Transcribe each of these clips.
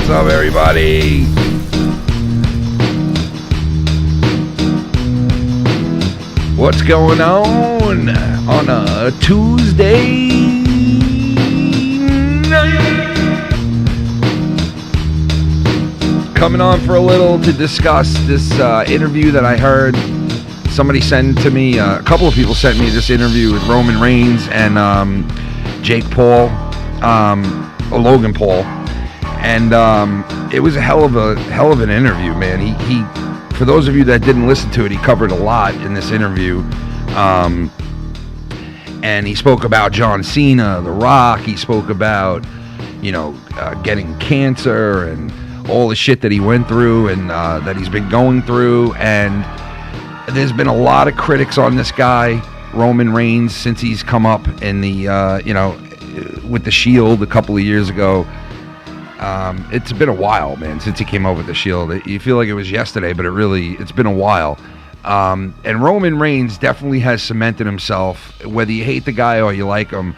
What's up, everybody? What's going on a Tuesday night? Coming on for a little to discuss this interview that I heard. Somebody sent to me, a couple of people sent me this interview with Roman Reigns and Jake Paul, Logan Paul, and it was a hell of an interview, man. He for those of you that didn't listen to it, he covered a lot in this interview, and he spoke about John Cena, The Rock. He spoke about getting cancer and all the shit that he went through and that he's been going through. And there's been a lot of critics on this guy, Roman Reigns, since he's come up in the, with the Shield a couple of years ago. It's been a while, man, since he came up with the Shield. You feel like it was yesterday, but it's been a while. And Roman Reigns definitely has cemented himself, whether you hate the guy or you like him,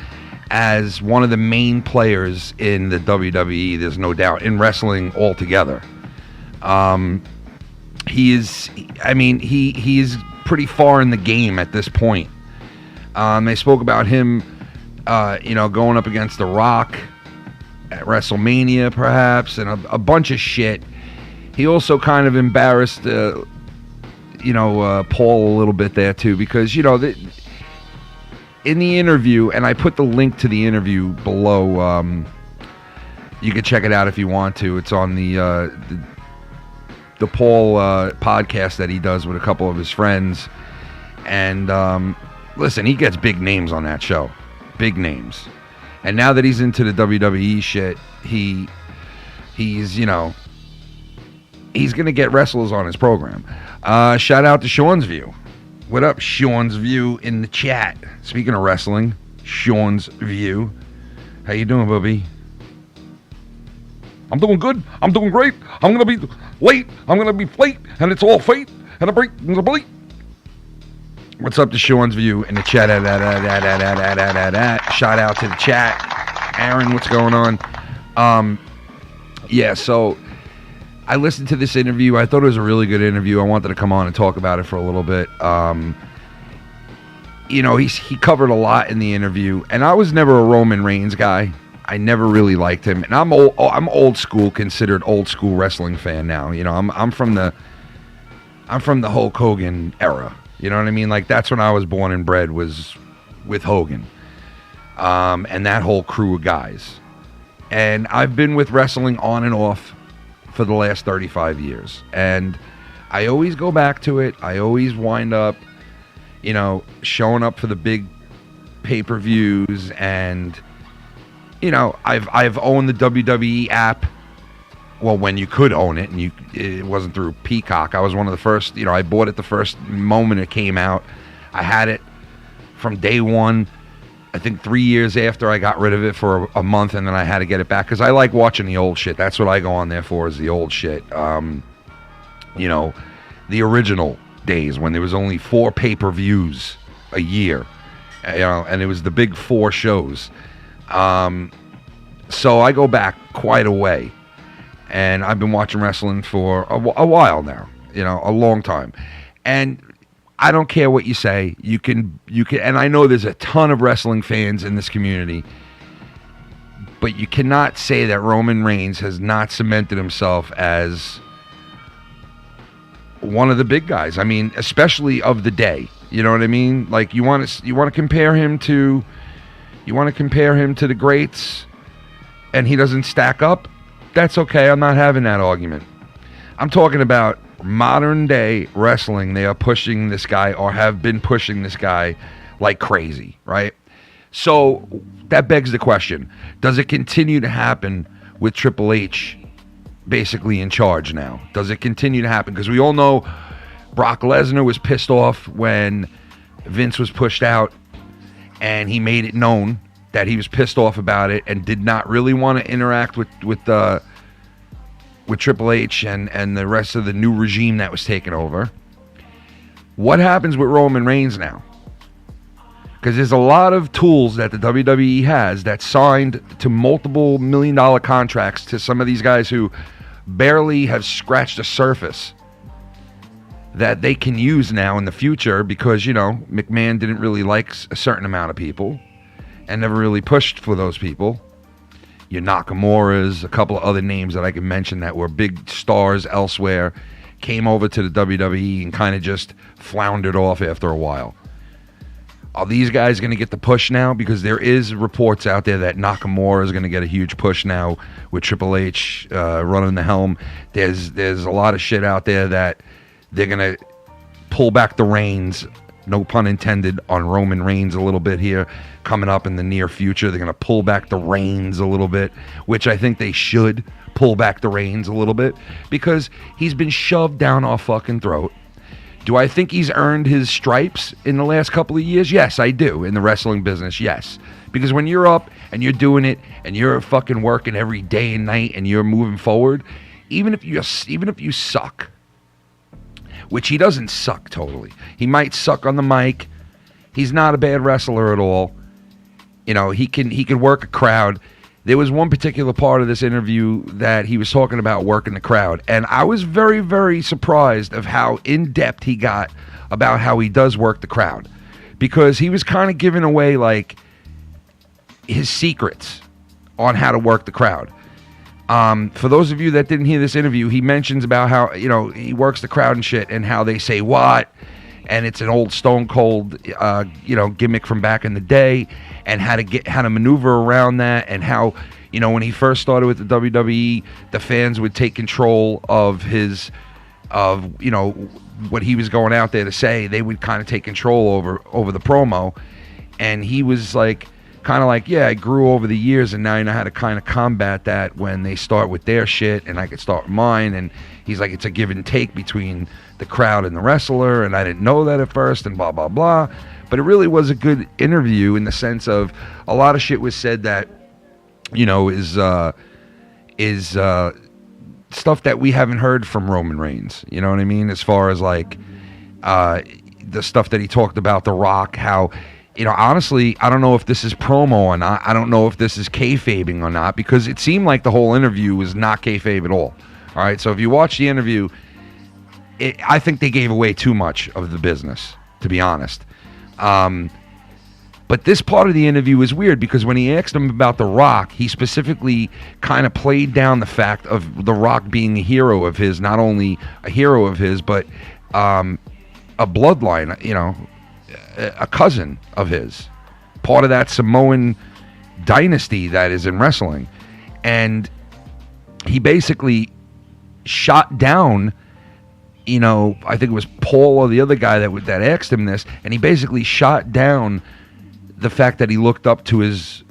as one of the main players in the WWE, there's no doubt, in wrestling altogether. He is pretty far in the game at this point. They spoke about him, going up against The Rock at WrestleMania, perhaps, and a bunch of shit. He also kind of embarrassed, Paul a little bit there too, because in the interview, and I put the link to the interview below. You can check it out if you want to. It's on the Paul podcast that he does with a couple of his friends. And listen, he gets big names on that show. Big names. And now that he's into the WWE shit, he's going to get wrestlers on his program. Shout out to Sean's View. What up, Sean's View in the chat? Speaking of wrestling, Sean's View. How you doing, Bubby? I'm doing good. I'm doing great. I'm going to be late. I'm going to be late. And it's all fate. And a break. And a bleep. What's up to Sean's View in the chat? Shout out to the chat. Aaron, what's going on? So I listened to this interview. I thought it was a really good interview. I wanted to come on and talk about it for a little bit. He covered a lot in the interview. And I was never a Roman Reigns guy. I never really liked him, and I'm old school, considered old school wrestling fan now. I'm from the Hulk Hogan era. You know what I mean? Like, that's when I was born and bred, was with Hogan, and that whole crew of guys. And I've been with wrestling on and off for the last 35 years, and I always go back to it. I always wind up, showing up for the big pay-per-views and. I've owned the WWE app. Well, when you could own it, and it wasn't through Peacock. I was one of the first. I bought it the first moment it came out. I had it from day one. I think 3 years after I got rid of it for a month, and then I had to get it back because I like watching the old shit. That's what I go on there for, is the old shit. The original days when there was only 4 pay-per-views a year, and it was the big 4 shows. So I go back quite a way, and I've been watching wrestling for a while now, a long time. And I don't care what you say. You can, and I know there's a ton of wrestling fans in this community, but you cannot say that Roman Reigns has not cemented himself as one of the big guys. I mean, especially of the day. You know what I mean? Like, you want to compare him to. You want to compare him to the greats and he doesn't stack up? That's okay. I'm not having that argument. I'm talking about modern day wrestling. They are pushing this guy, or have been pushing this guy, like crazy, right? So that begs the question, does it continue to happen with Triple H basically in charge now? Does it continue to happen? Because we all know Brock Lesnar was pissed off when Vince was pushed out. And he made it known that he was pissed off about it and did not really want to interact with Triple H and the rest of the new regime that was taken over. What happens with Roman Reigns now? Because there's a lot of tools that the WWE has that signed to multiple $1 million contracts to some of these guys who barely have scratched the surface that they can use now in the future because, you know, McMahon didn't really like a certain amount of people and never really pushed for those people. Your Nakamura's, a couple of other names that I can mention that were big stars elsewhere, came over to the WWE and kind of just floundered off after a while. Are these guys going to get the push now? Because there is reports out there that Nakamura is going to get a huge push now with Triple H running the helm. There's a lot of shit out there that they're going to pull back the reins, no pun intended, on Roman Reigns a little bit here coming up in the near future. They're going to pull back the reins a little bit, which I think they should pull back the reins a little bit because he's been shoved down our fucking throat. Do I think he's earned his stripes in the last couple of years? Yes, I do. In the wrestling business, yes. Because when you're up and you're doing it and you're fucking working every day and night and you're moving forward, even if you suck, which he doesn't suck totally. He might suck on the mic. He's not a bad wrestler at all. You know, he can work a crowd. There was one particular part of this interview that he was talking about working the crowd, and I was very, very surprised of how in-depth he got about how he does work the crowd, because he was kind of giving away, like, his secrets on how to work the crowd. For those of you that didn't hear this interview, he mentions about how, you know, he works the crowd and shit, and how they say what, and it's an old Stone Cold, you know, gimmick from back in the day, and how to maneuver around that, and how, you know, when he first started with the WWE, the fans would take control of you know, what he was going out there to say. They would kind of take control over the promo, and he was like, kind of like, yeah, I grew over the years, and now I know how to kind of combat that when they start with their shit, and I could start with mine. And he's like, it's a give and take between the crowd and the wrestler, and I didn't know that at first, and blah, blah, blah. But it really was a good interview in the sense of a lot of shit was said that, you know, is stuff that we haven't heard from Roman Reigns. You know what I mean? As far as, like, the stuff that he talked about, The Rock, how... You know, honestly, I don't know if this is promo or not. I don't know if this is kayfabing or not, because it seemed like the whole interview was not kayfabe at all. All right, so if you watch the interview, I think they gave away too much of the business, to be honest. But this part of the interview was weird, because when he asked him about The Rock, he specifically kind of played down the fact of The Rock being a hero of his, not only a hero of his, but a bloodline, you know, a cousin of his, part of that Samoan dynasty that is in wrestling. And he basically shot down, you know, I think it was Paul or the other guy that asked him this, and he basically shot down the fact that he looked up to his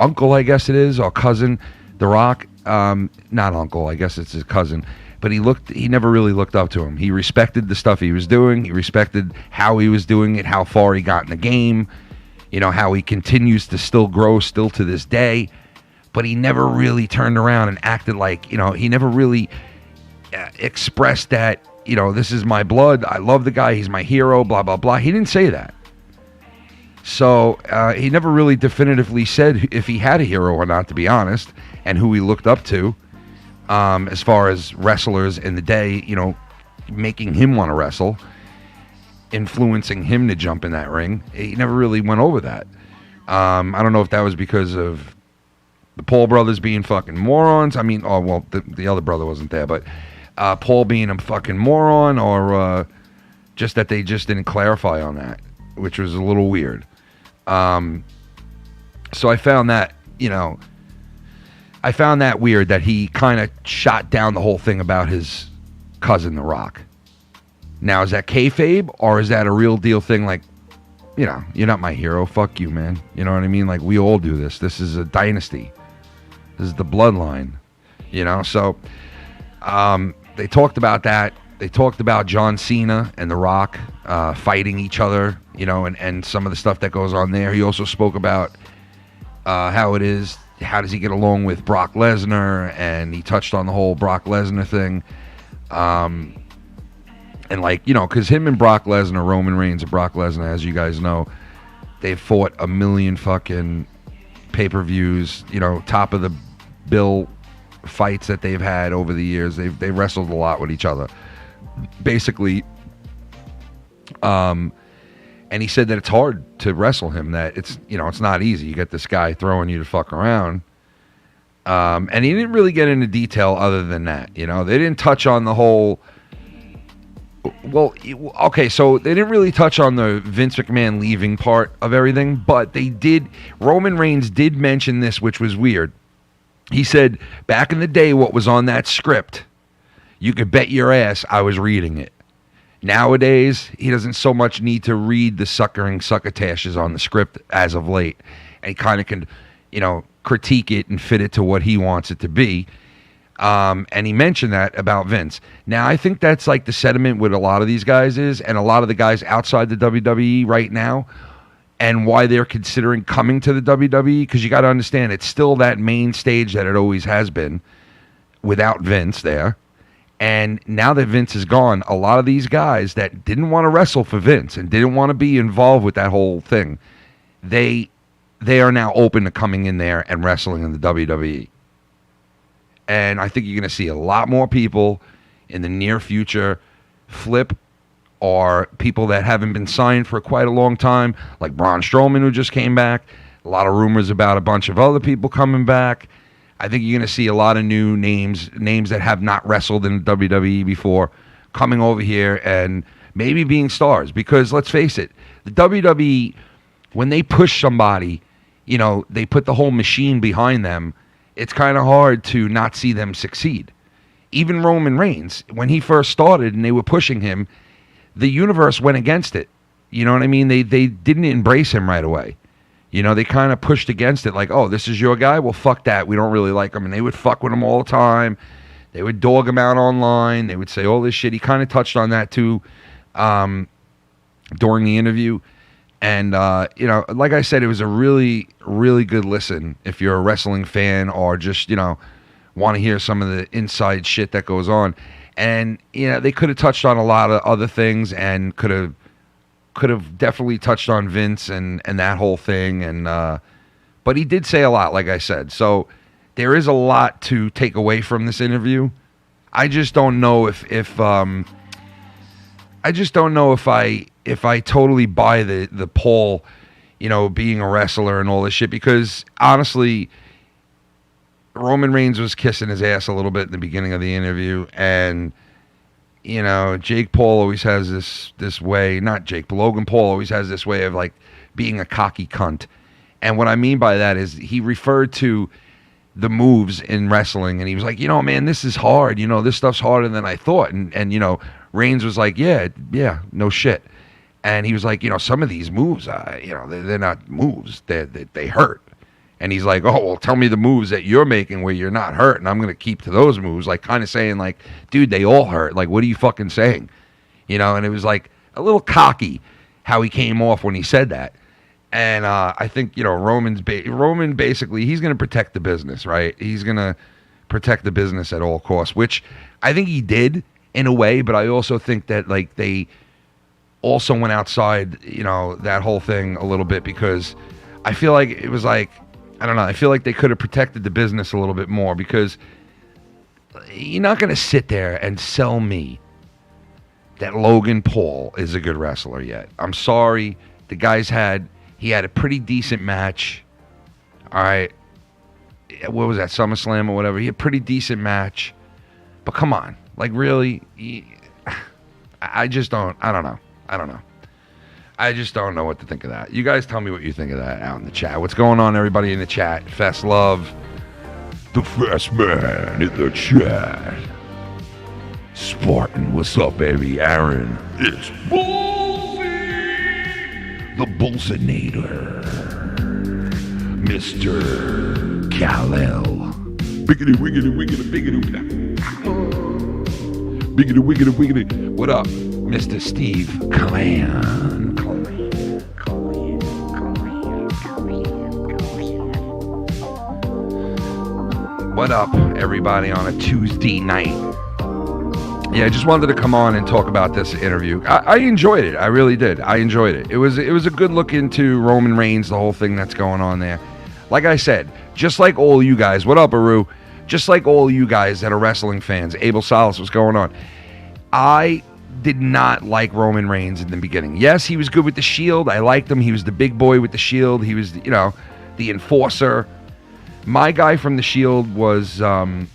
uncle, I guess it is, or cousin, The Rock. Not uncle, I guess it's his cousin. But he never really looked up to him. He respected the stuff he was doing. He respected how he was doing it, how far he got in the game, you know, how he continues to still grow still to this day. But he never really turned around and acted like, you know, he never really expressed that, you know, this is my blood. I love the guy. He's my hero, blah, blah, blah. He didn't say that. So he never really definitively said if he had a hero or not, to be honest, and who he looked up to. As far as wrestlers in the day, you know, making him want to wrestle, influencing him to jump in that ring. He never really went over that. I don't know if that was because of the Paul brothers being fucking morons. I mean, oh, well, the other brother wasn't there, but Paul being a fucking moron, or just that they just didn't clarify on that, which was a little weird. So I found that, you know, I found that weird that he kind of shot down the whole thing about his cousin, The Rock. Now, is that kayfabe, or is that a real deal thing? Like, you know, you're not my hero. Fuck you, man. You know what I mean? Like, we all do this. This is a dynasty. This is the bloodline. You know, so they talked about that. They talked about John Cena and The Rock fighting each other, you know, and some of the stuff that goes on there. He also spoke about how it is. How does he get along with Brock Lesnar? And he touched on the whole Brock Lesnar thing. And, like, you know, because him and Brock Lesnar, Roman Reigns and Brock Lesnar, as you guys know, They've fought a million fucking pay-per-views, you know, top of the bill fights that they've had over the years. They've wrestled a lot with each other. Basically, and he said that it's hard to wrestle him, that it's, you know, it's not easy. You get this guy throwing you to fuck around. And he didn't really get into detail other than that, you know. They didn't touch on the whole... Well, okay, so they didn't really touch on the Vince McMahon leaving part of everything, but they did... Roman Reigns did mention this, which was weird. He said, back in the day, what was on that script, you could bet your ass I was reading it. Nowadays, he doesn't so much need to read the succotashes on the script as of late. And he kind of can, you know, critique it and fit it to what he wants it to be. And he mentioned that about Vince. Now, I think that's like the sentiment with a lot of these guys is, and a lot of the guys outside the WWE right now, and why they're considering coming to the WWE, because you got to understand, it's still that main stage that it always has been without Vince there. And now that Vince is gone, a lot of these guys that didn't want to wrestle for Vince and didn't want to be involved with that whole thing, they are now open to coming in there and wrestling in the WWE. And I think you're going to see a lot more people in the near future flip, or people that haven't been signed for quite a long time, like Braun Strowman, who just came back. A lot of rumors about a bunch of other people coming back. I think you're going to see a lot of new names that have not wrestled in the WWE before, coming over here and maybe being stars. Because let's face it, the WWE, when they push somebody, you know, they put the whole machine behind them, it's kind of hard to not see them succeed. Even Roman Reigns, when he first started and they were pushing him, the universe went against it. You know what I mean? They didn't embrace him right away. You know, they kind of pushed against it, like, oh, this is your guy? Well, fuck that. We don't really like him. And they would fuck with him all the time. They would dog him out online. They would say all this shit. He kind of touched on that, too, during the interview. And, you know, like I said, it was a really, really good listen if you're a wrestling fan or just, you know, want to hear some of the inside shit that goes on. And, you know, they could have touched on a lot of other things and could have definitely touched on Vince and that whole thing. And but he did say a lot, like I said. So there is a lot to take away from this interview. I just don't know if I totally buy the Paul, you know, being a wrestler and all this shit, because honestly, Roman Reigns was kissing his ass a little bit in the beginning of the interview, and you know, Jake Paul always has this way, not Jake, but Logan Paul always has this way of like being a cocky cunt. And what I mean by that is he referred to the moves in wrestling, and he was like, you know, man, this is hard. You know, this stuff's harder than I thought. And you know, Reigns was like, yeah, no shit. And he was like, you know, some of these moves, you know, they're not moves. They hurt. And he's like, oh, well, tell me the moves that you're making where you're not hurt, and I'm going to keep to those moves. Like, kind of saying, like, dude, they all hurt. Like, what are you fucking saying? You know, and it was, like, a little cocky how he came off when he said that. And I think, you know, Roman basically, he's going to protect the business, right? He's going to protect the business at all costs, which I think he did in a way, but I also think that, like, they also went outside, you know, that whole thing a little bit, because I feel like it was like, I don't know. I feel like they could have protected the business a little bit more, because you're not going to sit there and sell me that Logan Paul is a good wrestler yet. I'm sorry. The guy's had a pretty decent match. All right. What was that? SummerSlam or whatever. He had a pretty decent match. But come on. Like, really? I just don't. I don't know. I just don't know what to think of that. You guys tell me what you think of that out in the chat. What's going on, everybody in the chat? Fest Love. The Fest Man in the chat. Spartan, what's up, baby? Aaron. It's Bullsy. The Bullsinator. Mr. Kal-El. Biggity, wiggity, wiggity, biggity. Biggity, wiggity, wiggity. What up? Mr. Steve Clan. What up, everybody, on a Tuesday night? Yeah, I just wanted to come on and talk about this interview. I enjoyed it. I really did. I enjoyed it. It was a good look into Roman Reigns, the whole thing that's going on there. Like I said, just like all you guys, what up, Aru? Just like all you guys that are wrestling fans, Abel Salas, what's going on? I did not like Roman Reigns in the beginning. Yes, he was good with the Shield. I liked him. He was the big boy with the Shield. He was, you know, the enforcer. My guy from the Shield was the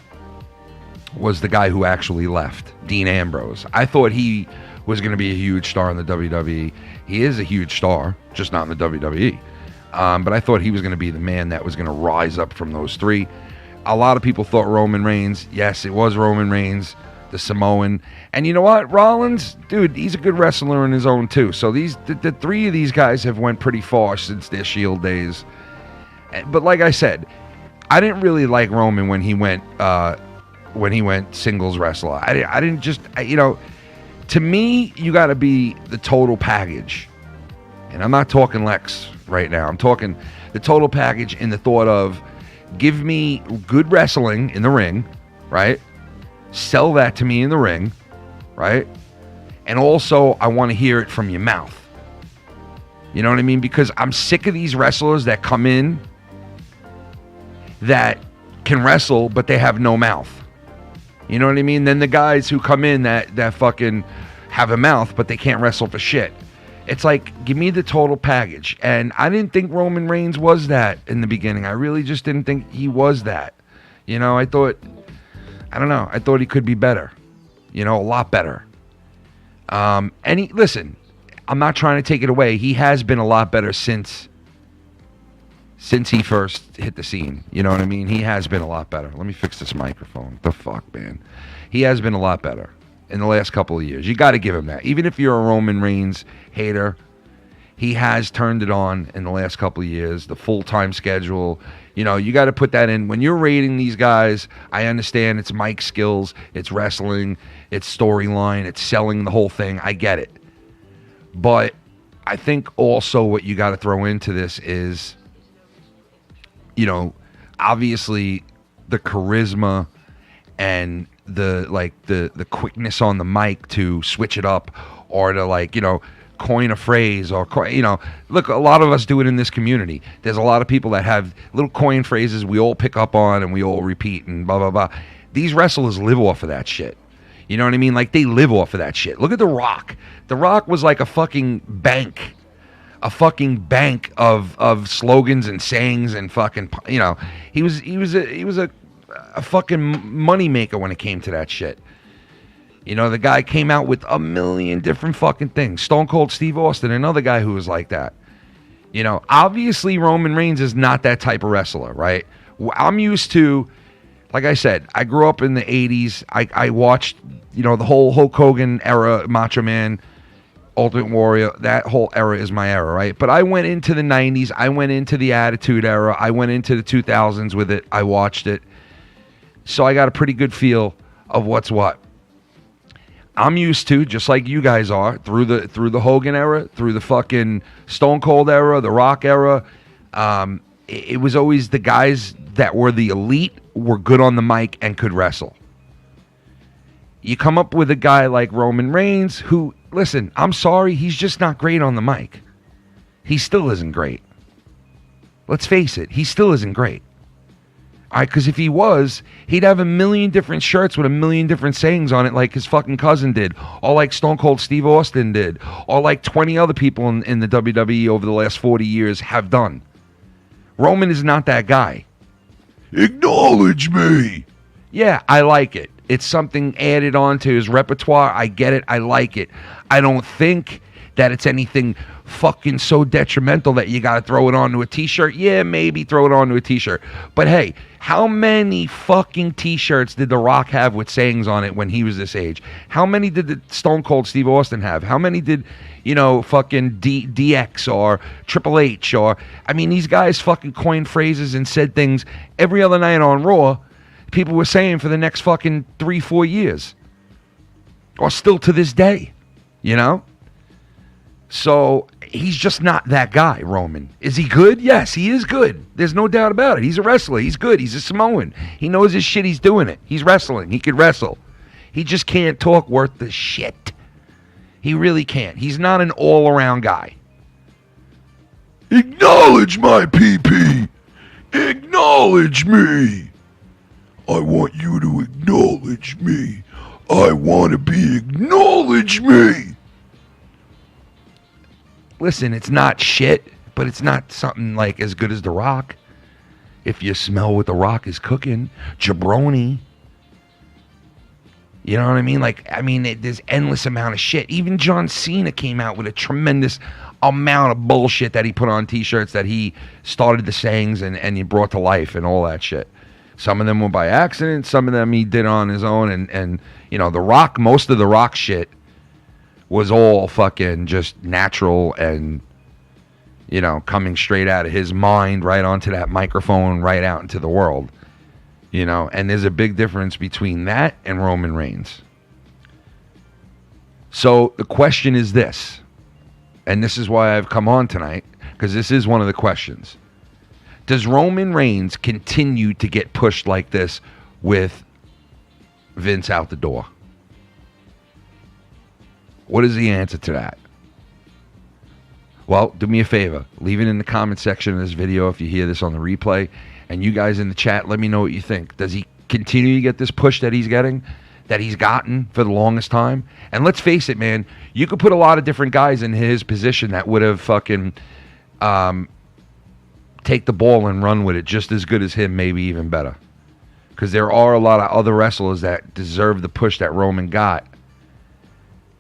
guy who actually left, Dean Ambrose. I thought he was going to be a huge star in the WWE. He is a huge star, just not in the WWE. But I thought he was going to be the man that was going to rise up from those three. A lot of people thought Roman Reigns. Yes, it was Roman Reigns, the Samoan. And you know what? Rollins, dude, he's a good wrestler in his own too. So the three of these guys have went pretty far since their Shield days. But like I said, I didn't really like Roman when he went singles wrestler. I didn't just, you know, to me, you got to be the total package. And I'm not talking Lex right now. I'm talking the total package in the thought of, give me good wrestling in the ring, right? Sell that to me in the ring, right? And also, I want to hear it from your mouth. You know what I mean? Because I'm sick of these wrestlers that come in that can wrestle, but they have no mouth. You know what I mean? Then the guys who come in that fucking have a mouth, but they can't wrestle for shit. It's like, give me the total package. And I didn't think Roman Reigns was that in the beginning. I really just didn't think he was that. You know, I thought he could be better. You know, a lot better. Listen, I'm not trying to take it away. He has been a lot better since he first hit the scene. You know what I mean? He has been a lot better. Let me fix this microphone. What the fuck, man? He has been a lot better in the last couple of years. You got to give him that. Even if you're a Roman Reigns hater, he has turned it on in the last couple of years. The full-time schedule, you know, you got to put that in. When you're rating these guys, I understand it's mic skills, it's wrestling, it's storyline, it's selling the whole thing. I get it. But I think also what you got to throw into this is, you know, obviously the charisma and the quickness on the mic to switch it up, or to, like, you know, coin a phrase, or, you know, look, a lot of us do it in this community. There's a lot of people that have little coin phrases we all pick up on and we all repeat and blah, blah, blah. These wrestlers live off of that shit. You know what I mean? Like, they live off of that shit. Look at The Rock. The Rock was like a fucking bank of slogans and sayings and fucking, you know, he was a fucking money maker when it came to that shit. You know, the guy came out with a million different fucking things. Stone Cold Steve Austin, another guy who was like that. You know, obviously Roman Reigns is not that type of wrestler, right? I'm used to, like I said, I grew up in the 80s. I watched, you know, the whole Hulk Hogan era, Macho Man, Ultimate Warrior. That whole era is my era, right? But I went into the 90s. I went into the Attitude Era. I went into the 2000s with it. I watched it. So I got a pretty good feel of what's what. I'm used to, just like you guys are, through the Hogan era, through the fucking Stone Cold era, the Rock era. It was always the guys that were the elite were good on the mic and could wrestle. You come up with a guy like Roman Reigns who, listen, I'm sorry, he's just not great on the mic. He still isn't great. Let's face it, he still isn't great. All right, because if he was, he'd have a million different shirts with a million different sayings on it, like his fucking cousin did, or like Stone Cold Steve Austin did, or like 20 other people in the WWE over the last 40 years have done. Roman is not that guy. Acknowledge me. Yeah, I like it. It's something added on to his repertoire. I get it. I like it. I don't think that it's anything fucking so detrimental that you got to throw it onto a t-shirt. Yeah, maybe throw it onto a t-shirt. But hey, how many fucking t-shirts did The Rock have with sayings on it when he was this age? How many did the Stone Cold Steve Austin have? How many did, you know, fucking DX or Triple H? Or, I mean, these guys fucking coined phrases and said things every other night on Raw people were saying for the next fucking 3-4 years. Or still to this day, you know? So he's just not that guy, Roman. Is he good? Yes, he is good. There's no doubt about it. He's a wrestler. He's good. He's a Samoan. He knows his shit. He's doing it. He's wrestling. He could wrestle. He just can't talk worth the shit. He really can't. He's not an all-around guy. Acknowledge my PP. Acknowledge me. I want you to acknowledge me. I want to be acknowledge me. Listen, it's not shit, but it's not something like as good as The Rock. If you smell what The Rock is cooking, jabroni. You know what I mean? Like, I mean, there's endless amount of shit. Even John Cena came out with a tremendous amount of bullshit that he put on T-shirts that he started the sayings and he brought to life and all that shit. Some of them were by accident. Some of them he did on his own. And you know, The Rock, most of The Rock shit was all fucking just natural and, you know, coming straight out of his mind right onto that microphone right out into the world. You know, and there's a big difference between that and Roman Reigns. So the question is this, and this is why I've come on tonight, because this is one of the questions. Does Roman Reigns continue to get pushed like this with Vince out the door? What is the answer to that? Well, do me a favor. Leave it in the comment section of this video if you hear this on the replay. And you guys in the chat, let me know what you think. Does he continue to get this push that he's getting, that he's gotten for the longest time? And let's face it, man, you could put a lot of different guys in his position that would have fucking take the ball and run with it just as good as him, maybe even better. Because there are a lot of other wrestlers that deserve the push that Roman got.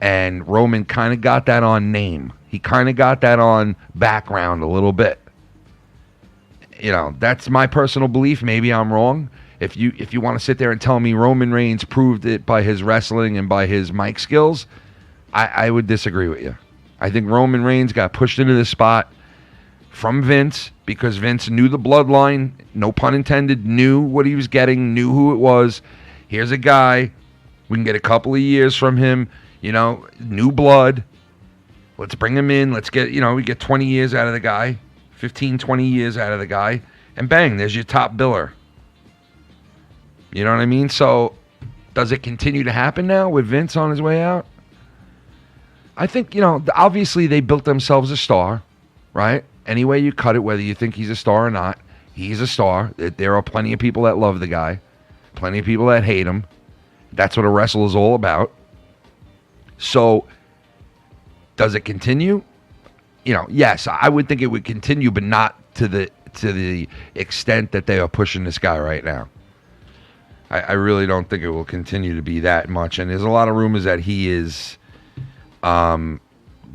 And Roman kind of got that on name. He kind of got that on background a little bit. You know, that's my personal belief. Maybe I'm wrong. If you want to sit there and tell me Roman Reigns proved it by his wrestling and by his mic skills, I would disagree with you. I think Roman Reigns got pushed into this spot from Vince because Vince knew the bloodline, no pun intended, knew what he was getting, knew who it was. Here's a guy, we can get a couple of years from him, you know, new blood. Let's bring him in. Let's get, you know, we get 20 years out of the guy. 15, 20 years out of the guy, and bang, there's your top biller. You know what I mean? So, does it continue to happen now with Vince on his way out? I think, you know, obviously they built themselves a star, right? Any way you cut it, whether you think he's a star or not, he's a star. There are plenty of people that love the guy, plenty of people that hate him. That's what a wrestler is all about. So, does it continue? You know, yes, I would think it would continue, but not to the extent that they are pushing this guy right now. I really don't think it will continue to be that much. And there's a lot of rumors that he is going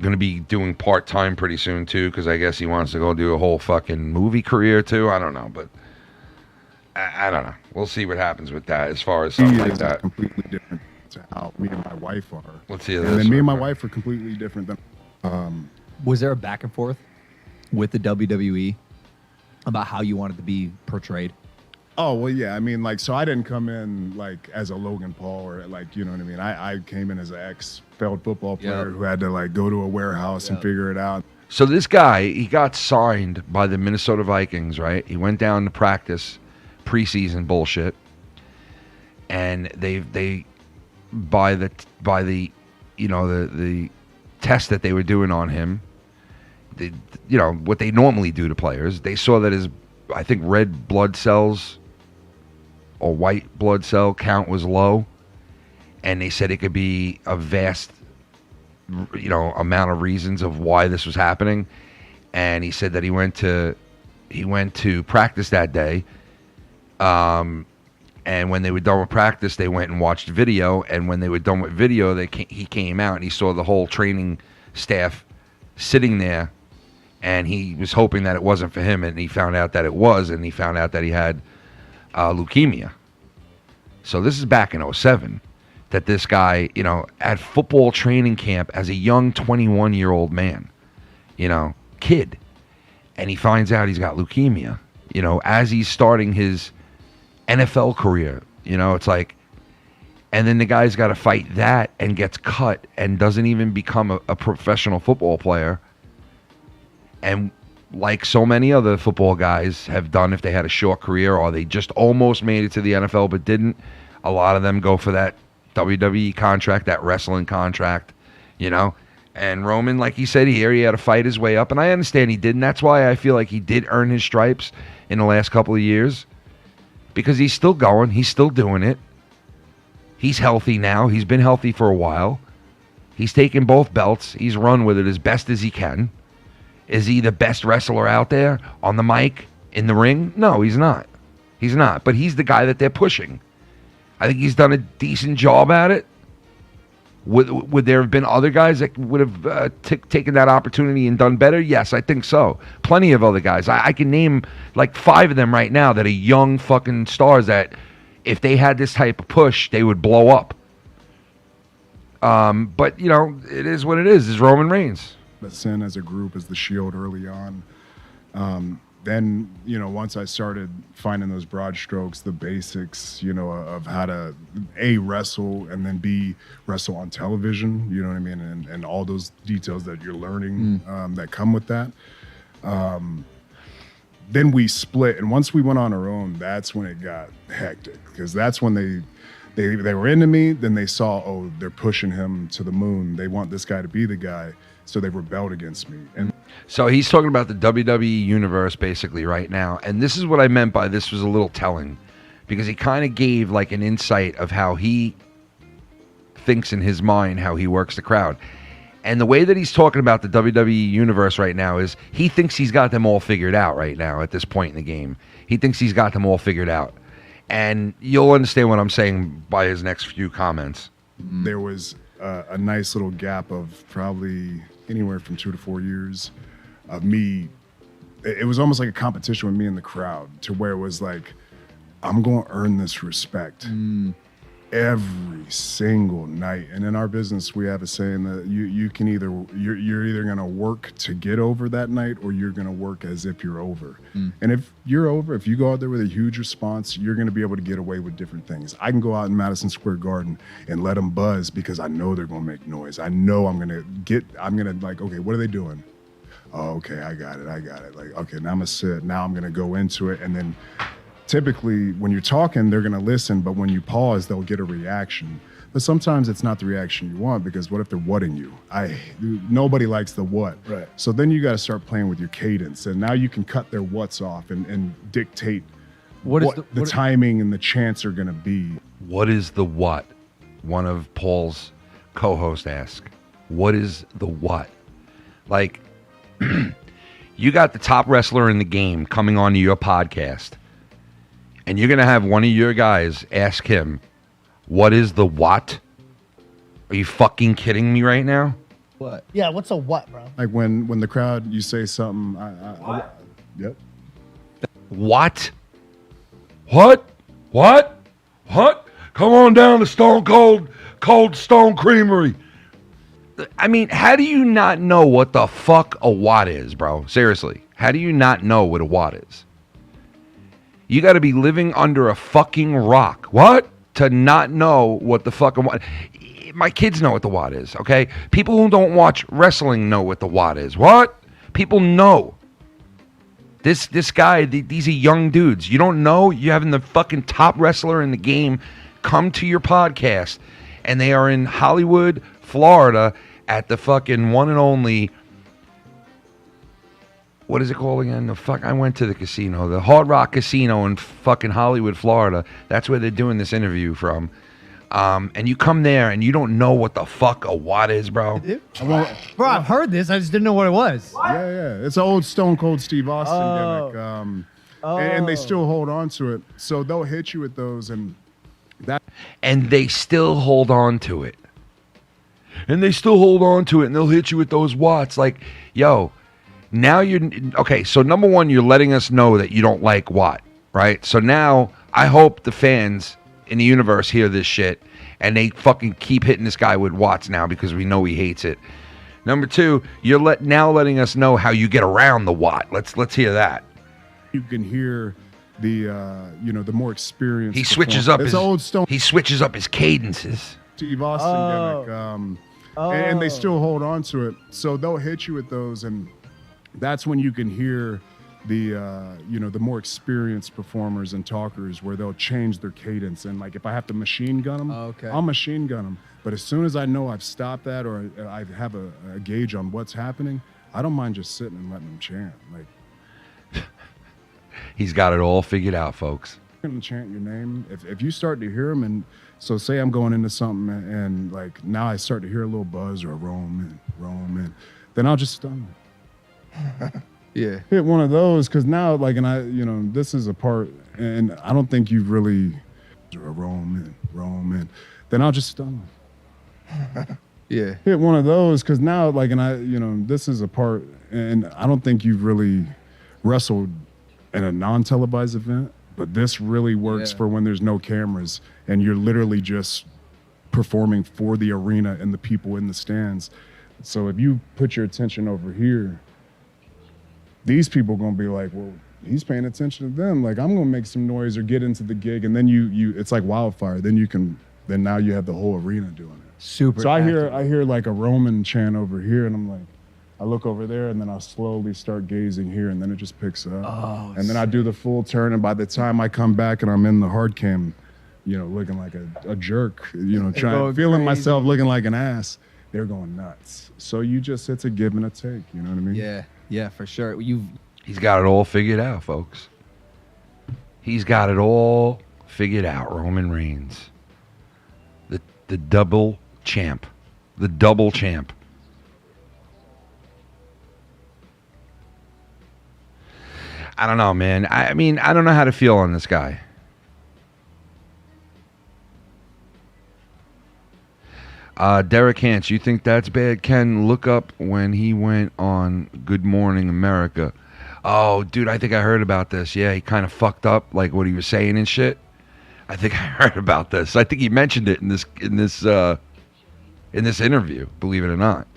to be doing part-time pretty soon, too, because I guess he wants to go do a whole fucking movie career, too. I don't know, but I don't know. We'll see what happens with that as far as something like that. Completely different to how me and my wife are. Let's hear this. And then me and my wife are completely different than... Was there a back and forth with the WWE about how you wanted to be portrayed? Oh, well, yeah. I mean, like, so I didn't come in, like, as a Logan Paul or, like, you know what I mean? I came in as an ex-failed football player who had to, like, go to a warehouse and figure it out. So this guy, he got signed by the Minnesota Vikings, right? He went down to practice, preseason bullshit. And they by the you know, the test that they were doing on him, you know, what they normally do to players, they saw that his, I think, red blood cells or white blood cell count was low, and they said it could be a vast, you know, amount of reasons of why this was happening. And he said that he went to practice that day, and when they were done with practice, they went and watched video, and when they were done with video, he came out and he saw the whole training staff sitting there, and he was hoping that it wasn't for him, and he found out that it was, and he found out that he had leukemia. So this is back in 2007 that this guy, you know, at football training camp as a young 21-year-old man, you know, kid, and he finds out he's got leukemia, you know, as he's starting his NFL career. You know, it's like, and then the guy's got to fight that and gets cut and doesn't even become a professional football player. And like so many other football guys have done if they had a short career or they just almost made it to the NFL but didn't, a lot of them go for that WWE contract, that wrestling contract, you know. And Roman, like he said here, he had to fight his way up. And I understand he did. And that's why I feel like he did earn his stripes in the last couple of years. Because he's still going. He's still doing it. He's healthy now. He's been healthy for a while. He's taken both belts. He's run with it as best as he can. Is he the best wrestler out there on the mic, in the ring? No, he's not. He's not. But he's the guy that they're pushing. I think he's done a decent job at it. Would there have been other guys that would have taken that opportunity and done better? Yes, I think so. Plenty of other guys. I can name like 5 of them right now that are young fucking stars that if they had this type of push, they would blow up. But, you know, it is what it is. It's Roman Reigns. The Sin as a group as the Shield early on. Then, you know, once I started finding those broad strokes, the basics, you know, of how to A, wrestle, and then B, wrestle on television, you know what I mean? And all those details that you're learning that come with that. Then we split. And once we went on our own, that's when it got hectic. Because that's when they were into me. Then they saw, oh, they're pushing him to the moon. They want this guy to be the guy. So they rebelled against me. And so he's talking about the WWE universe basically right now. And this is what I meant by this was a little telling. Because he kind of gave like an insight of how he thinks in his mind, how he works the crowd. And the way that he's talking about the WWE universe right now is he thinks he's got them all figured out right now at this point in the game. He thinks he's got them all figured out. And you'll understand what I'm saying by his next few comments. There was a nice little gap of probably anywhere from 2 to 4 years of me. It was almost like a competition with me and the crowd to where it was like, I'm going to earn this respect every single night. And in our business, we have a saying that you can either, you're either going to work to get over that night or you're going to work as if you're over. And if you're over, if you go out there with a huge response, you're going to be able to get away with different things. I can go out in Madison Square Garden and let them buzz because I know they're going to make noise. I know I'm going to like, okay, what are they doing? Oh, okay, I got it. Like, okay, now I'm going to sit. Now I'm going to go into it. And then typically when you're talking, they're going to listen, but when you pause, they'll get a reaction. But sometimes it's not the reaction you want because what if they're whatting you? Nobody likes the what. Right. So then you got to start playing with your cadence. And now you can cut their what's off and dictate what the timing and the chants are going to be. What is the what? One of Paul's co-hosts asked. What is the what? Like, you got the top wrestler in the game coming onto your podcast. And you're going to have one of your guys ask him, what is the what? Are you fucking kidding me right now? What? Yeah, what's a what, bro? Like when the crowd, you say something. Yep. What? What? What? What? Come on down to Stone Cold Stone Creamery. I mean, how do you not know what the fuck a watt is, bro? Seriously. How do you not know what a watt is? You got to be living under a fucking rock. What? To not know what the fucking watt. My kids know what the watt is, okay? People who don't watch wrestling know what the watt is. What? People know. This guy, these are young dudes. You don't know? You're having the fucking top wrestler in the game come to your podcast, and they are in Hollywood, Florida, at the fucking one and only, what is it called again? I went to the casino, the Hard Rock Casino in fucking Hollywood, Florida. That's where they're doing this interview from. And you come there and you don't know what the fuck a watt is, bro. Bro, I've heard this. I just didn't know what it was. Yeah. It's an old Stone Cold Steve Austin gimmick. And they still hold on to it. So they'll hit you with those and they still hold on to it. And they still hold on to it and they'll hit you with those watts. Like, yo, now you're... Okay, so number one, you're letting us know that you don't like watt, right? So now I hope the fans in the universe hear this shit and they fucking keep hitting this guy with watts now because we know he hates it. Number two, you're now letting us know how you get around the watt. Let's hear that. You can hear the the more experienced. He switches up his old Stone. He switches up his cadences. Steve Austin gimmick. And they still hold on to it. So they'll hit you with those, and that's when you can hear the more experienced performers and talkers where they'll change their cadence, and like if I have to machine gun them, I'll machine gun them. But as soon as I know I've stopped that, or I have a gauge on what's happening, I don't mind just sitting and letting them chant. Like he's got it all figured out, folks. I'm gonna chant your name. If you start to hear them, and so say I'm going into something and like now I start to hear a little buzz or a Roman, then I'll just stun them. Yeah. Hit one of those, because now, like, and this is a part, and I don't think you've really, a Roman, then I'll just stun them. Yeah. Hit one of those, because now, like, and this is a part, and I don't think you've really wrestled in a non-televised event, but this really works for when there's no cameras, and you're literally just performing for the arena and the people in the stands. So if you put your attention over here, these people are gonna be like, well, he's paying attention to them. Like, I'm gonna make some noise or get into the gig, and then you it's like wildfire. Then now you have the whole arena doing it. Super. So I hear like a Roman chant over here, and I'm like, I look over there, and then I slowly start gazing here, and then it just picks up. Oh, and then I do the full turn, and by the time I come back and I'm in the hard cam, looking like a jerk, feeling myself looking like an ass, they're going nuts. So it's a give and a take, you know what I mean? Yeah, for sure. He's got it all figured out, folks. He's got it all figured out, Roman Reigns. The double champ. The double champ. I don't know, man. I mean, I don't know how to feel on this guy. Derek Hance, you think that's bad? Ken, look up when he went on Good Morning America. Oh, dude, I think I heard about this. Yeah, he kind of fucked up, like what he was saying and shit. I think I heard about this. I think he mentioned it in this interview. Believe it or not.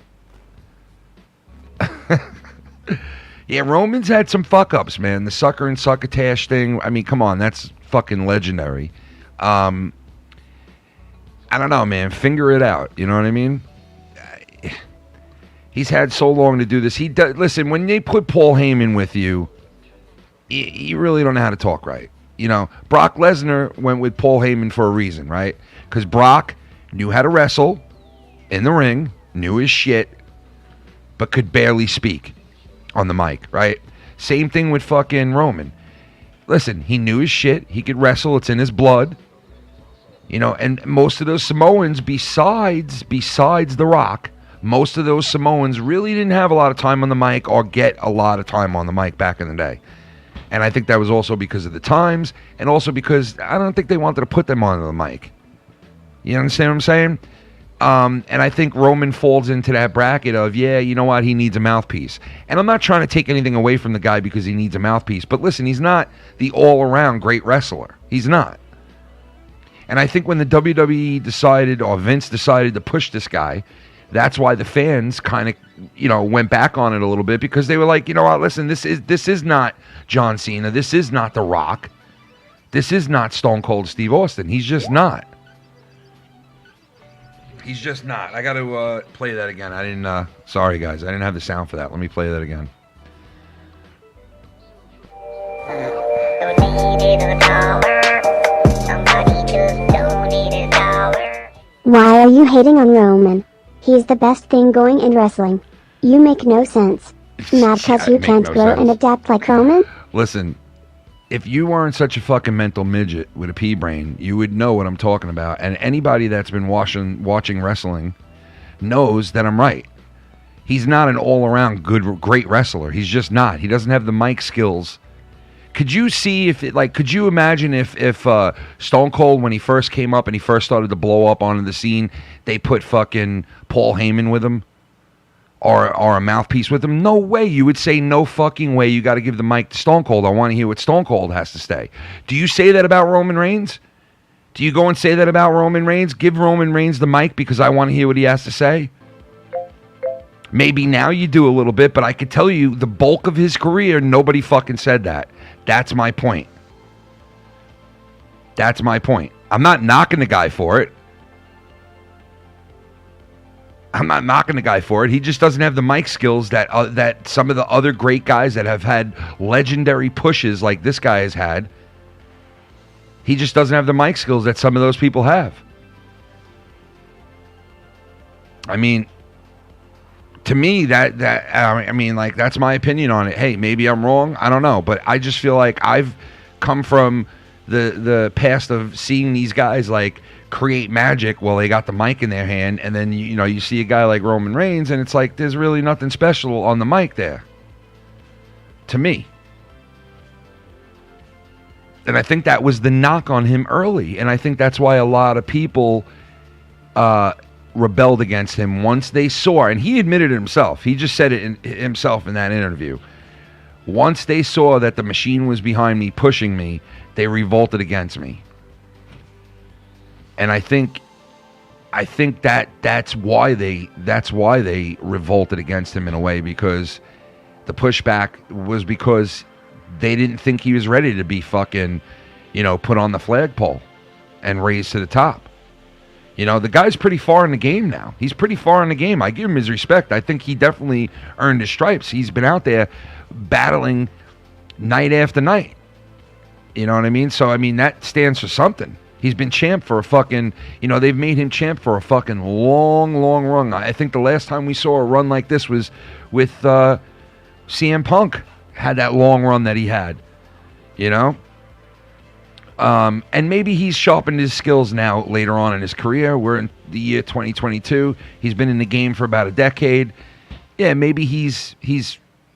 Yeah, Roman's had some fuck ups, man. The sucker and succotash thing. I mean, come on, that's fucking legendary. I don't know, man. Finger it out. You know what I mean? He's had so long to do this. Listen, when they put Paul Heyman with you, you really don't know how to talk right. Brock Lesnar went with Paul Heyman for a reason, right? Because Brock knew how to wrestle in the ring, knew his shit, but could barely speak on the mic, right? Same thing with fucking Roman. Listen, he knew his shit. He could wrestle. It's in his blood. And most of those Samoans, besides The Rock, most of those Samoans really didn't have a lot of time on the mic or get a lot of time on the mic back in the day. And I think that was also because of the times, and also because I don't think they wanted to put them on the mic. You understand what I'm saying? And I think Roman falls into that bracket of, yeah, you know what, he needs a mouthpiece. And I'm not trying to take anything away from the guy because he needs a mouthpiece. But listen, he's not the all-around great wrestler. He's not. And I think when the WWE decided, or Vince decided to push this guy, that's why the fans kind of, went back on it a little bit, because they were like, you know what, listen, this is not John Cena. This is not The Rock. This is not Stone Cold Steve Austin. He's just not. He's just not. I got to play that again. I didn't, sorry guys, I didn't have the sound for that. Let me play that again. Why are you hating on Roman? He's the best thing going in wrestling. You make no sense. Mad cause you can't grow and adapt like Roman? Listen, if you weren't such a fucking mental midget with a pea brain, you would know what I'm talking about. And anybody that's been watching wrestling knows that I'm right. He's not an all-around great wrestler. He's just not. He doesn't have the mic skills. Could you see could you imagine if Stone Cold, when he first came up and he first started to blow up onto the scene, they put fucking Paul Heyman with him? Or a mouthpiece with him? No way. You would say no fucking way. You got to give the mic to Stone Cold. I want to hear what Stone Cold has to say. Do you say that about Roman Reigns? Do you go and say that about Roman Reigns? Give Roman Reigns the mic because I want to hear what he has to say? Maybe now you do a little bit, but I could tell you the bulk of his career, nobody fucking said that. That's my point. That's my point. I'm not knocking the guy for it. I'm not knocking the guy for it. He just doesn't have the mic skills that that some of the other great guys that have had legendary pushes like this guy has had. He just doesn't have the mic skills that some of those people have. I mean, to me, I mean, like, that's my opinion on it. Hey, maybe I'm wrong. I don't know. But I just feel like I've come from the past of seeing these guys, like, create magic while they got the mic in their hand. And then, you know, you see a guy like Roman Reigns, and it's like there's really nothing special on the mic there. To me. And I think that was the knock on him early. And I think that's why a lot of people rebelled against him once they saw, and he admitted it himself. He just said it himself in that interview. Once they saw that the machine was behind me, pushing me, they revolted against me. And I think that's why they revolted against him in a way, because the pushback was because they didn't think he was ready to be fucking, you know, put on the flagpole and raised to the top. You know, the guy's pretty far in the game now. He's pretty far in the game. I give him his respect. I think he definitely earned his stripes. He's been out there battling night after night. You know what I mean? So, I mean, that stands for something. He's been champ for a fucking, you know, they've made him champ for a fucking long, long run. I think the last time we saw a run like this was with CM Punk. Had that long run that he had, you know? And maybe he's sharpened his skills now later on in his career. We're in the year 2022. He's been in the game for about a decade. Yeah, maybe he's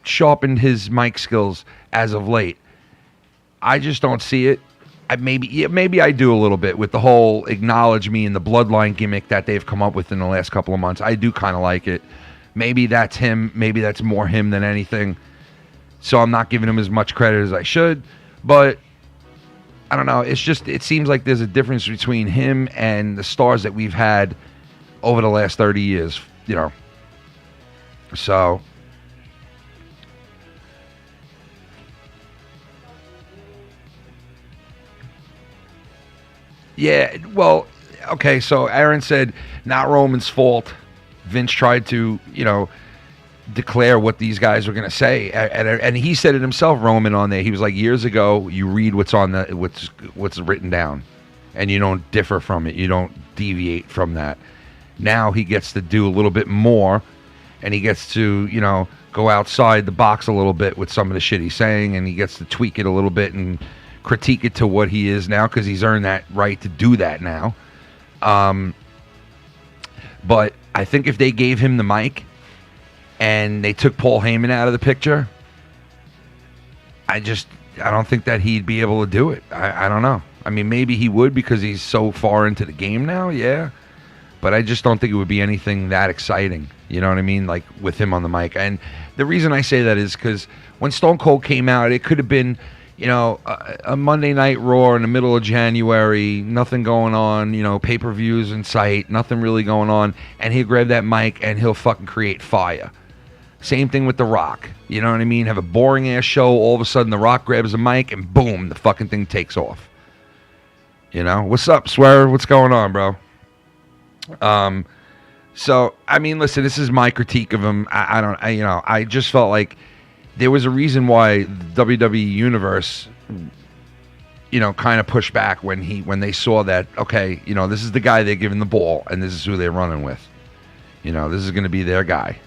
sharpened his mic skills as of late. I just don't see it. Maybe I do a little bit with the whole acknowledge me and the bloodline gimmick that they've come up with in the last couple of months. I do kind of like it. Maybe that's him. Maybe that's more him than anything. So I'm not giving him as much credit as I should. But I don't know. It's just, it seems like there's a difference between him and the stars that we've had over the last 30 years, you know. So yeah, well, okay, so Aaron said, not Roman's fault. Vince tried to, you know, declare what these guys were going to say, and he said it himself, Roman, on there. He was like, years ago, you read what's on the what's written down, and you don't differ from it. You don't deviate from that. Now he gets to do a little bit more, and he gets to, you know, go outside the box a little bit with some of the shit he's saying, and he gets to tweak it a little bit and critique it to what he is now, because he's earned that right to do that now. But I think if they gave him the mic and they took Paul Heyman out of the picture, I don't think that he'd be able to do it. I don't know. I mean, maybe he would because he's so far into the game now, yeah. But I just don't think it would be anything that exciting. You know what I mean? Like with him on the mic. And the reason I say that is because when Stone Cold came out, it could have been, you know, a Monday Night Raw in the middle of January, nothing going on, you know, pay-per-views in sight, nothing really going on, and he'll grab that mic and he'll fucking create fire. Same thing with The Rock. You know what I mean? Have a boring-ass show, all of a sudden The Rock grabs a mic and boom, the fucking thing takes off. You know? What's up, Swear? What's going on, bro? So, I mean, listen, this is my critique of him. I just felt like there was a reason why the WWE Universe, you know, kind of pushed back when they saw that, okay, you know, this is the guy they're giving the ball, and this is who they're running with. You know, this is going to be their guy.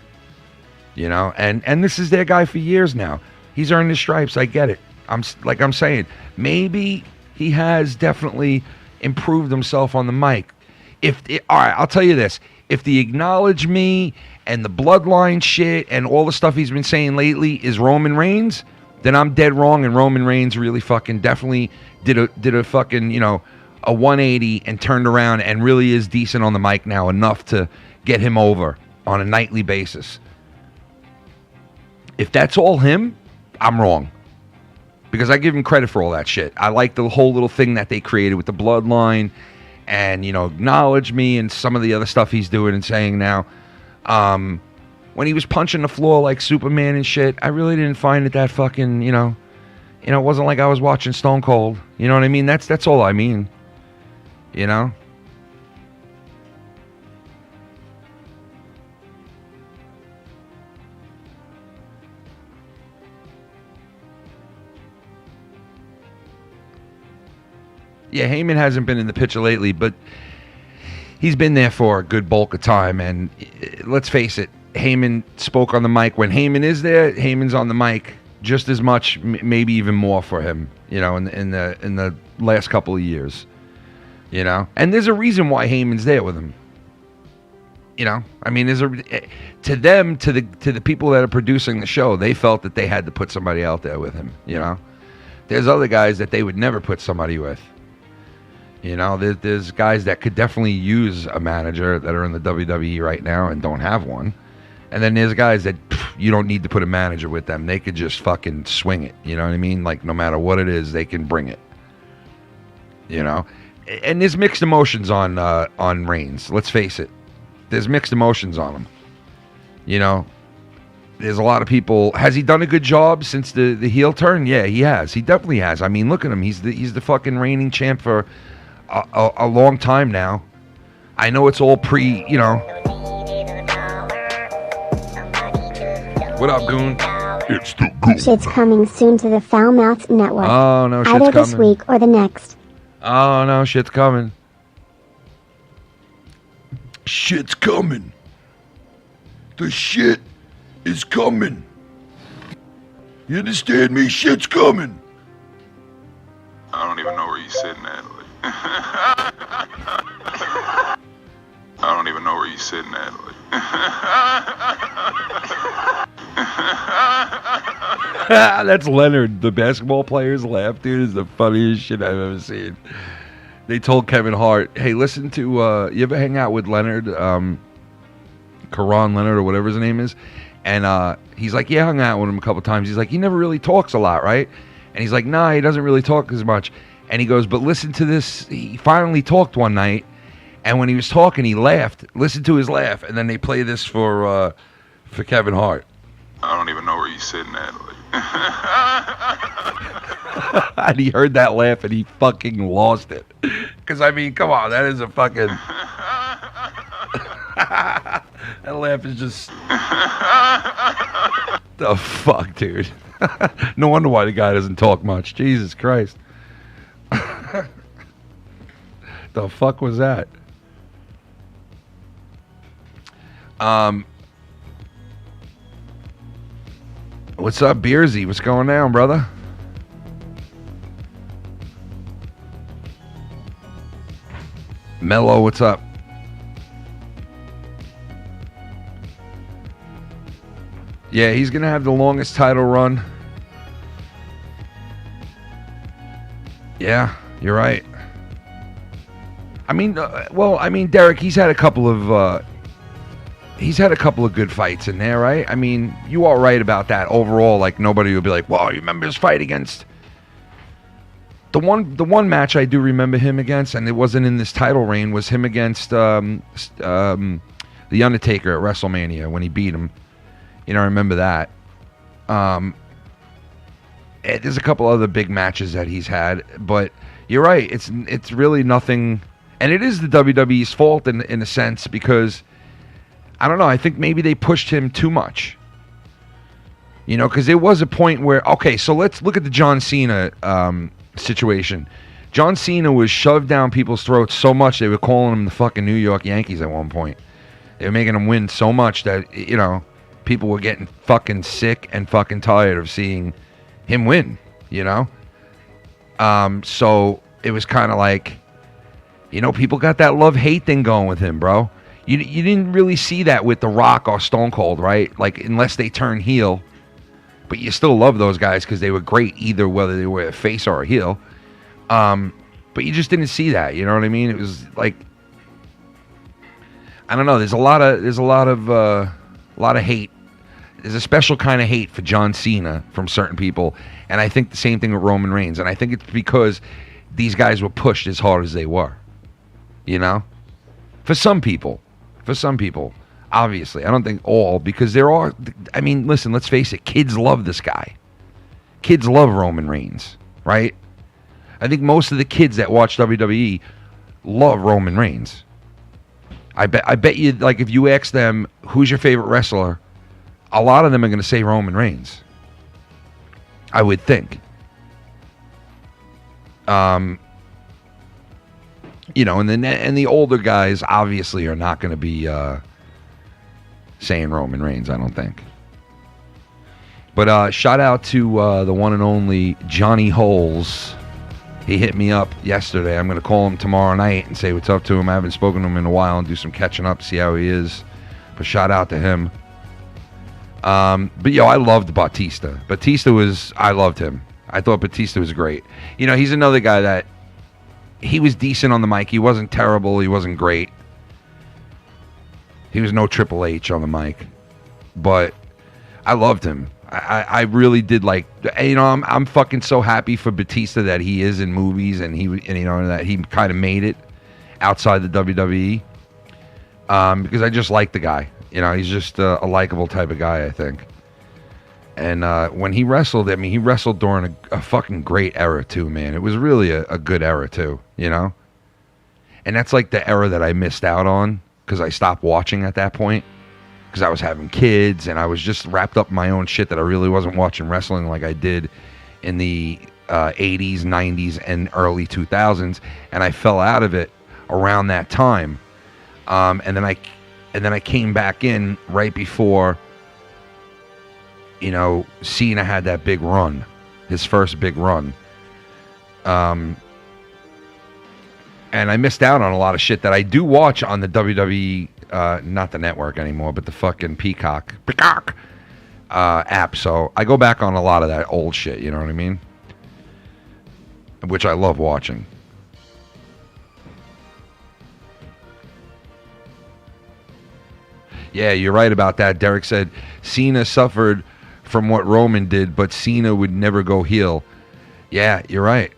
You know, and this is their guy for years now. He's earned his stripes. I get it. I'm saying, maybe he has definitely improved himself on the mic. All right, I'll tell you this. If the acknowledge me and the bloodline shit and all the stuff he's been saying lately is Roman Reigns, then I'm dead wrong, and Roman Reigns really fucking definitely did a fucking, you know, a 180 and turned around and really is decent on the mic now, enough to get him over on a nightly basis. If that's all him, I'm wrong. Because I give him credit for all that shit. I like the whole little thing that they created with the bloodline and, you know, acknowledge me and some of the other stuff he's doing and saying now. When he was punching the floor like Superman and shit, I really didn't find it that fucking, you know, it wasn't like I was watching Stone Cold. You know what I mean? That's all I mean. You know? Yeah, Heyman hasn't been in the picture lately, but he's been there for a good bulk of time. And let's face it, Heyman spoke on the mic. When Heyman is there, Heyman's on the mic just as much, maybe even more for him. You know, in the last couple of years. You know, and there's a reason why Heyman's there with him. You know, I mean, to the people that are producing the show, they felt that they had to put somebody out there with him. You know, there's other guys that they would never put somebody with. You know, there's guys that could definitely use a manager that are in the WWE right now and don't have one. And then there's guys that you don't need to put a manager with them. They could just fucking swing it. You know what I mean? Like, no matter what it is, they can bring it. You know? And there's mixed emotions on Reigns. Let's face it. There's mixed emotions on him. You know? There's a lot of people. Has he done a good job since the heel turn? Yeah, he has. He definitely has. I mean, look at him. He's the fucking reigning champ for a long time now. I know it's all you know. What up, Goon? It's the Goon. Shit's coming soon to the Foul Mouths Network. Oh, no, shit's Either coming. this week or the next. Oh, no, shit's coming. Shit's coming. The shit is coming. You understand me? Shit's coming. I don't even know where you're sitting at. I don't even know where you're sitting at. That's Leonard, the basketball player's laugh, dude, is the funniest shit I've ever seen. They told Kevin Hart, hey, listen to, you ever hang out with Leonard, Karan Leonard or whatever his name is? And he's like, yeah, I hung out with him a couple times. He's like, he never really talks a lot, right? And he's like, nah, he doesn't really talk as much. And he goes, but listen to this. He finally talked one night, and when he was talking, he laughed. Listen to his laugh, and then they play this for Kevin Hart. I don't even know where you're sitting at. And he heard that laugh, and he fucking lost it. Because, I mean, come on, that is a fucking... That laugh is just... The fuck, dude. No wonder why the guy doesn't talk much. Jesus Christ. The fuck was that? What's up, Beersy? What's going on, brother? Mello, what's up? Yeah, he's going to have the longest title run. Yeah, you're right. I mean, Derek, he's had a couple of good fights in there, right? I mean, you are right about that. Overall, like, nobody will be like, "Well, you remember his fight against..." The one match I do remember him against, and it wasn't in this title reign, was him against The Undertaker at WrestleMania when he beat him. You know, I remember that. There's a couple other big matches that he's had, but you're right. It's really nothing, and it is the WWE's fault in a sense, because I don't know. I think maybe they pushed him too much. You know, because there was a point where, okay, so let's look at the John Cena situation. John Cena was shoved down people's throats so much they were calling him the fucking New York Yankees at one point. They were making him win so much that, you know, people were getting fucking sick and fucking tired of seeing him win, you know? So it was kind of like, you know, people got that love-hate thing going with him, bro. You didn't really see that with The Rock or Stone Cold, right? Like, unless they turn heel. But you still love those guys because they were great, either whether they were a face or a heel. But you just didn't see that, you know what I mean? It was like, I don't know. There's a lot of hate. There's a special kind of hate for John Cena from certain people, and I think the same thing with Roman Reigns. And I think it's because these guys were pushed as hard as they were, you know. For some people, obviously, I don't think all, because there are. I mean, listen. Let's face it. Kids love this guy. Kids love Roman Reigns, right? I think most of the kids that watch WWE love Roman Reigns. I bet you, like, if you ask them who's your favorite wrestler, a lot of them are going to say Roman Reigns. I would think. You know, and the older guys obviously are not going to be saying Roman Reigns, I don't think. But shout out to the one and only Johnny Holes. He hit me up yesterday. I'm going to call him tomorrow night and say what's up to him. I haven't spoken to him in a while and do some catching up, see how he is. But shout out to him. But yo, I loved Batista. I loved him. I thought Batista was great. You know, he's another guy that he was decent on the mic. He wasn't terrible. He wasn't great. He was no Triple H on the mic. But I loved him. I really did like, you know, I'm fucking so happy for Batista that he is in movies and you know, that he kind of made it outside the WWE. Because I just like the guy. You know, he's just a likable type of guy, I think. And when he wrestled, I mean, he wrestled during a fucking great era too, man. It was really a good era too, you know? And that's like the era that I missed out on because I stopped watching at that point. Because I was having kids and I was just wrapped up in my own shit that I really wasn't watching wrestling like I did in the 80s, 90s, and early 2000s. And I fell out of it around that time. And then I came back in right before, you know, Cena had that big run, his first big run. And I missed out on a lot of shit that I do watch on the WWE, not the network anymore, but the fucking Peacock app. So I go back on a lot of that old shit, you know what I mean? Which I love watching. Yeah, you're right about that. Derek said Cena suffered from what Roman did, but Cena would never go heel. Yeah, you're right.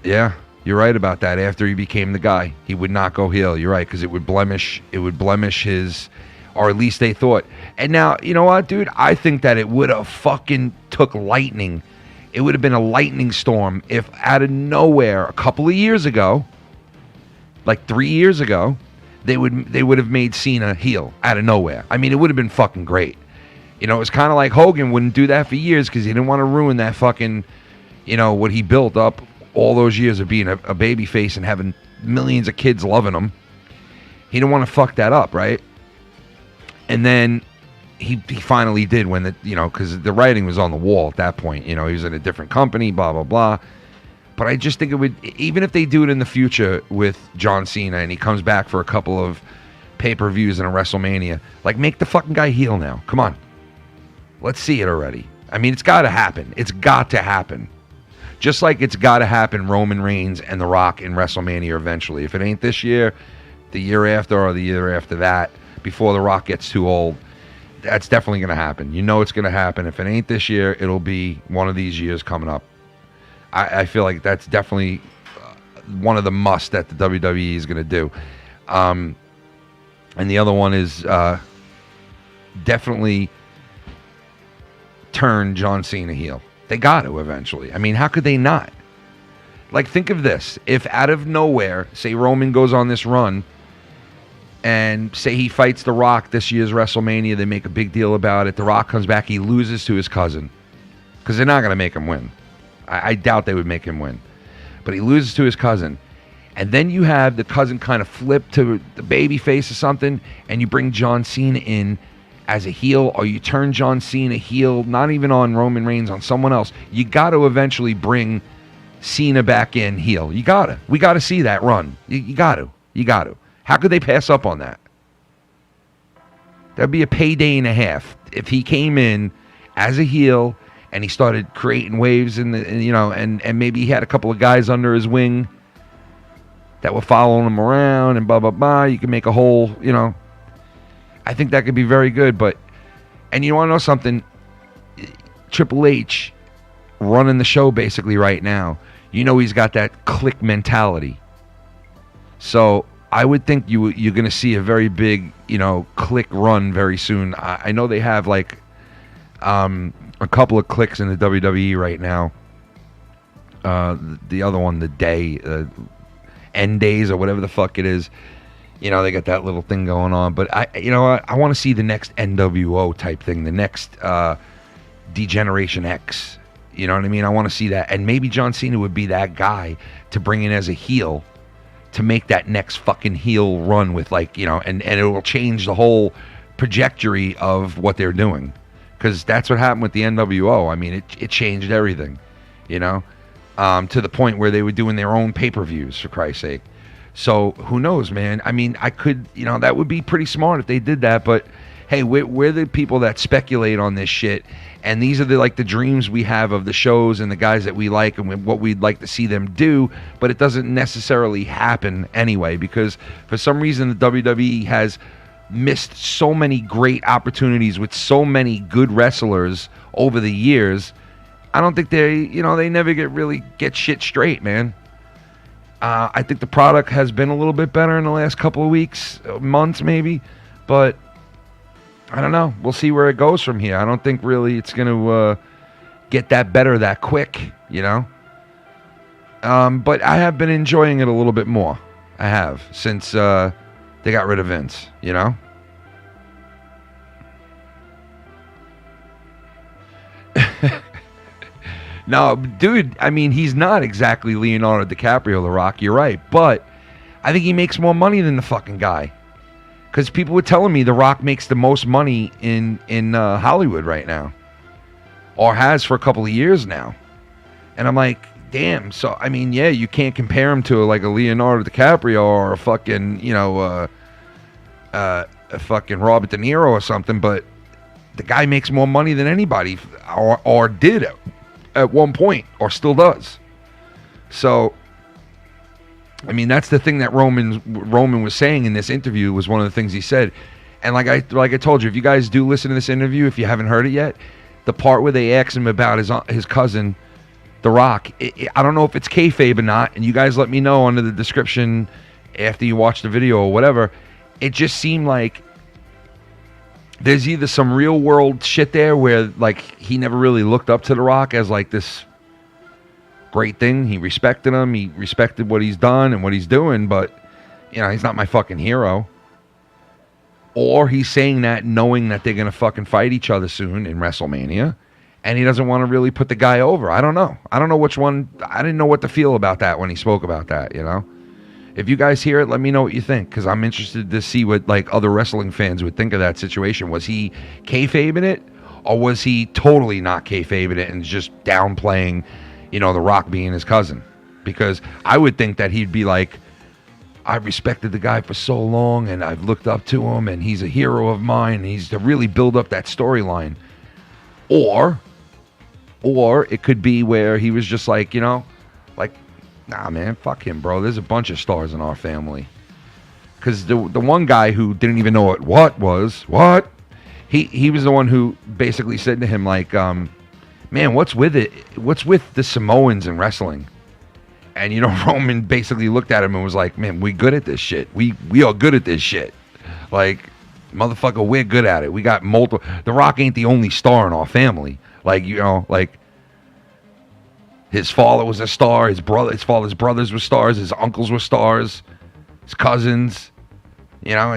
Yeah, you're right about that. After he became the guy, he would not go heel. You're right, because it would blemish his, or at least they thought. And now, you know what, dude? I think that it would have fucking took lightning. It would have been a lightning storm if out of nowhere a couple of years ago, like 3 years ago, they would have made Cena heel out of nowhere. I mean, it would have been fucking great. You know, it was kind of like Hogan wouldn't do that for years because he didn't want to ruin that fucking, you know, what he built up all those years of being a baby face and having millions of kids loving him. He didn't want to fuck that up, right? And then he finally did when because the writing was on the wall at that point. You know, he was in a different company, blah, blah, blah. But I just think it would, even if they do it in the future with John Cena and he comes back for a couple of pay-per-views in a WrestleMania, like, make the fucking guy heel now. Come on. Let's see it already. I mean, it's got to happen. It's got to happen. Just like it's got to happen Roman Reigns and The Rock in WrestleMania eventually. If it ain't this year, the year after or the year after that, before The Rock gets too old, that's definitely going to happen. You know it's going to happen. If it ain't this year, it'll be one of these years coming up. I feel like that's definitely one of the musts that the WWE is going to do. And the other one is definitely turn John Cena heel. They got to eventually. I mean, how could they not? Like, think of this. If out of nowhere, say Roman goes on this run and say he fights The Rock this year's WrestleMania, they make a big deal about it. The Rock comes back, he loses to his cousin because they're not going to make him win. I doubt they would make him win. But he loses to his cousin. And then you have the cousin kind of flip to the baby face or something, and you bring John Cena in as a heel, or you turn John Cena heel, not even on Roman Reigns, on someone else. You got to eventually bring Cena back in heel. You got to. We got to see that run. You got to. You got to. How could they pass up on that? That'd be a payday and a half if he came in as a heel and he started creating waves and maybe he had a couple of guys under his wing that were following him around and blah, blah, blah. You can make a whole, I think that could be very good. And you want to know something? Triple H running the show basically right now. He's got that click mentality. So I would think you're going to see a very big, click run very soon. I know they have like a couple of clicks in the WWE right now. The other one, the day, end days or whatever the fuck it is. They got that little thing going on. But I want to see the next NWO type thing, the next Degeneration X. You know what I mean? I want to see that. And maybe John Cena would be that guy to bring in as a heel to make that next fucking heel run with, like, you know, and it will change the whole trajectory of what they're doing. Because that's what happened with the NWO. I mean, it changed everything, you know, to the point where they were doing their own pay-per-views, for Christ's sake. So who knows, man? I mean, I could, you know, that would be pretty smart if they did that. But hey, we're the people that speculate on this shit, and these are the dreams we have of the shows and the guys that we like and what we'd like to see them do. But it doesn't necessarily happen anyway, because for some reason the WWE has missed so many great opportunities with so many good wrestlers over the years. I don't think they never get shit straight, man. I think the product has been a little bit better in the last couple of weeks, months maybe, but I don't know. We'll see where it goes from here. I don't think really it's going to get that better that quick, you know? But I have been enjoying it a little bit more. I have, since they got rid of Vince, you know? No, dude, I mean, he's not exactly Leonardo DiCaprio, The Rock, you're right. But I think he makes more money than the fucking guy. Because people were telling me The Rock makes the most money in Hollywood right now. Or has for a couple of years now. And I'm like, damn. So, I mean, yeah, you can't compare him to like a Leonardo DiCaprio or a fucking, you know, a fucking Robert De Niro or something. But the guy makes more money than anybody, or did at one point, or still does. So, I mean, that's the thing that Roman was saying in this interview, was one of the things he said. And like I told you, if you guys do listen to this interview, if you haven't heard it yet, the part where they ask him about his cousin, The Rock, I don't know if it's kayfabe or not, and you guys let me know under the description after you watch the video or whatever. It just seemed like there's either some real world shit there where like he never really looked up to The Rock as like this great thing. He respected him. He respected what he's done and what he's doing, but you know, he's not my fucking hero. Or he's saying that knowing that they're going to fucking fight each other soon in WrestleMania, and he doesn't want to really put the guy over. I don't know. I don't know which one. I didn't know what to feel about that when he spoke about that, you know? If you guys hear it, let me know what you think, because I'm interested to see what like other wrestling fans would think of that situation. Was he kayfabing it, or was he totally not kayfabing it and just downplaying, you know, The Rock being his cousin? Because I would think that he'd be like, I respected the guy for so long, and I've looked up to him, and he's a hero of mine, and he's to really build up that storyline. Or it could be where he was just like, you know, like, nah, man, fuck him, bro. There's a bunch of stars in our family. Because the one guy who didn't even know what he was the one who basically said to him, like, man, what's with it? What's with the Samoans in wrestling? And, you know, Roman basically looked at him and was like, man, we good at this shit. We are good at this shit. Like, motherfucker, we're good at it. We got multiple. The Rock ain't the only star in our family. Like, you know, like, his father was a star. His father's brothers were stars. His uncles were stars. His cousins. You know,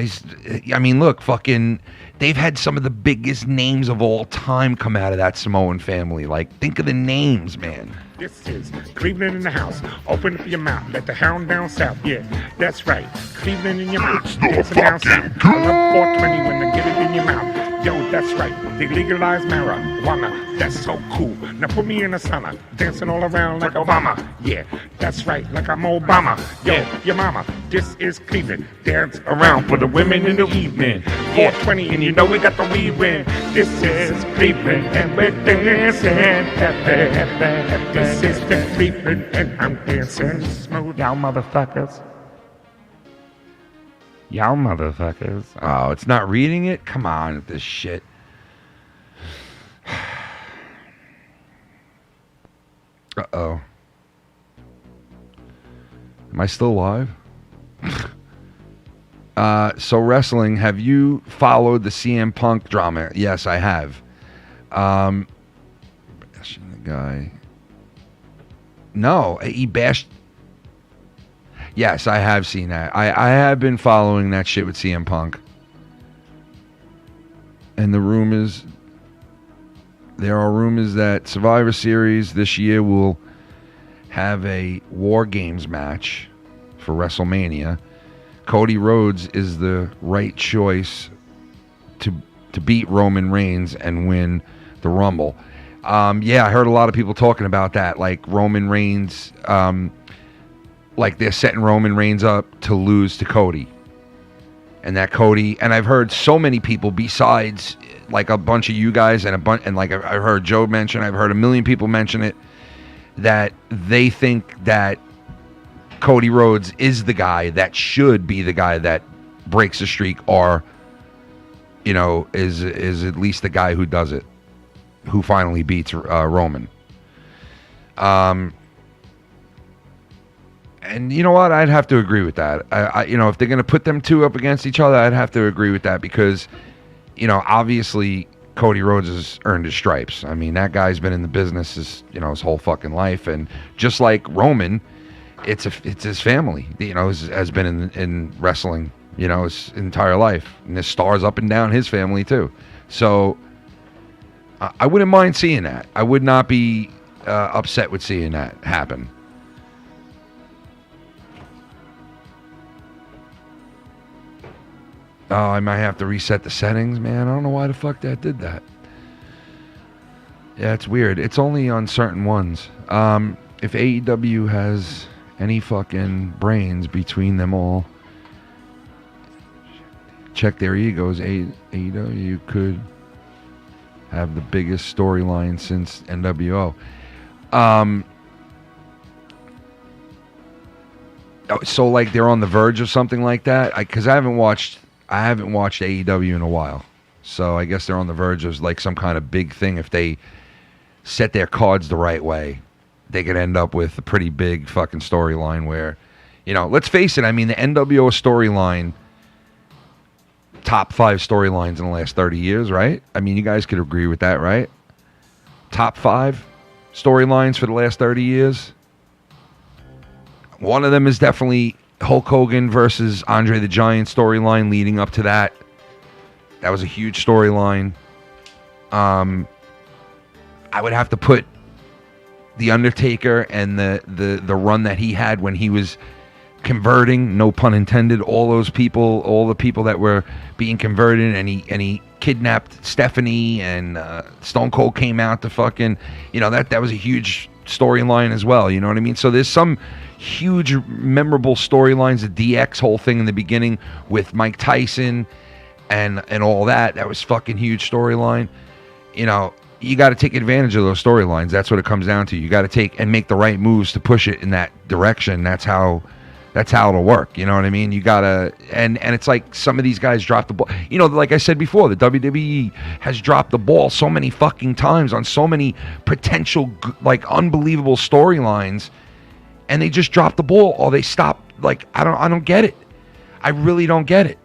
I mean, look, fucking, they've had some of the biggest names of all time come out of that Samoan family. Like, think of the names, man. This is Cleveland in the house. Open up your mouth. Let the hound down south. Yeah, that's right. Cleveland in your mouth. Dancing down south. I love 420 when they get it in your mouth. Yo, that's right. They legalized marijuana. That's so cool. Now put me in a sauna. Dancing all around like Obama. Yeah, that's right. Like I'm Obama. Yo, your mama. This is Cleveland. Dance around for the women in the evening. 420 and you know we got the weed win. This is Cleveland and we're dancing. This is the Cleveland and I'm dancing smooth. Y'all motherfuckers. Y'all motherfuckers. Oh, it's not reading it? Come on with this shit. Uh-oh. Am I still live? So wrestling, have you followed the CM Punk drama? Yes, I have. Bashing the guy. No, he bashed. Yes, I have seen that. I have been following that shit with CM Punk. And the rumors, there are rumors that Survivor Series this year will have a War Games match for WrestleMania. Cody Rhodes is the right choice to beat Roman Reigns and win the Rumble. Yeah, I heard a lot of people talking about that, like Roman Reigns, like they're setting Roman Reigns up to lose to Cody. And that Cody, and I've heard so many people besides like a bunch of you guys and like I've heard Joe mention, I've heard a million people mention it, that they think that Cody Rhodes is the guy that should be the guy that breaks the streak, or you know, is at least the guy who does it, who finally beats Roman. And you know what? I'd have to agree with that. I you know, if they're going to put them two up against each other, I'd have to agree with that because, you know, obviously Cody Rhodes has earned his stripes. I mean, that guy's been in the business his whole fucking life, and just like Roman, it's his family. You know, has been in wrestling, you know, his entire life, and there's stars up and down his family too. So I wouldn't mind seeing that. I would not be upset with seeing that happen. Oh, I might have to reset the settings, man. I don't know why the fuck that did that. Yeah, it's weird. It's only on certain ones. If AEW has any fucking brains between them all, check their egos. AEW could have the biggest storyline since NWO. So like they're on the verge of something like that? Because I haven't watched AEW in a while. So I guess they're on the verge of like some kind of big thing. If they set their cards the right way, they could end up with a pretty big fucking storyline where, you know, let's face it, I mean, the NWO storyline, top 5 storylines in the last 30 years, right? I mean, you guys could agree with that, right? Top 5 storylines for the last 30 years. One of them is definitely Hulk Hogan versus Andre the Giant storyline leading up to that. That was a huge storyline. I would have to put The Undertaker and the run that he had when he was converting, no pun intended, all the people that were being converted, and he kidnapped Stephanie, and Stone Cold came out to fucking, you know, that was a huge storyline as well, you know what I mean? So there's some huge memorable storylines, the DX whole thing in the beginning with Mike Tyson and all that was fucking huge storyline. You know, you got to take advantage of those storylines. That's what it comes down to. You got to take and make the right moves to push it in that direction. That's how it'll work. You know what I mean? You gotta, and it's like some of these guys drop the ball. You know, like I said before, the WWE has dropped the ball so many fucking times on so many potential like unbelievable storylines, and they just drop the ball or they stop. Like I don't get it. I really don't get it.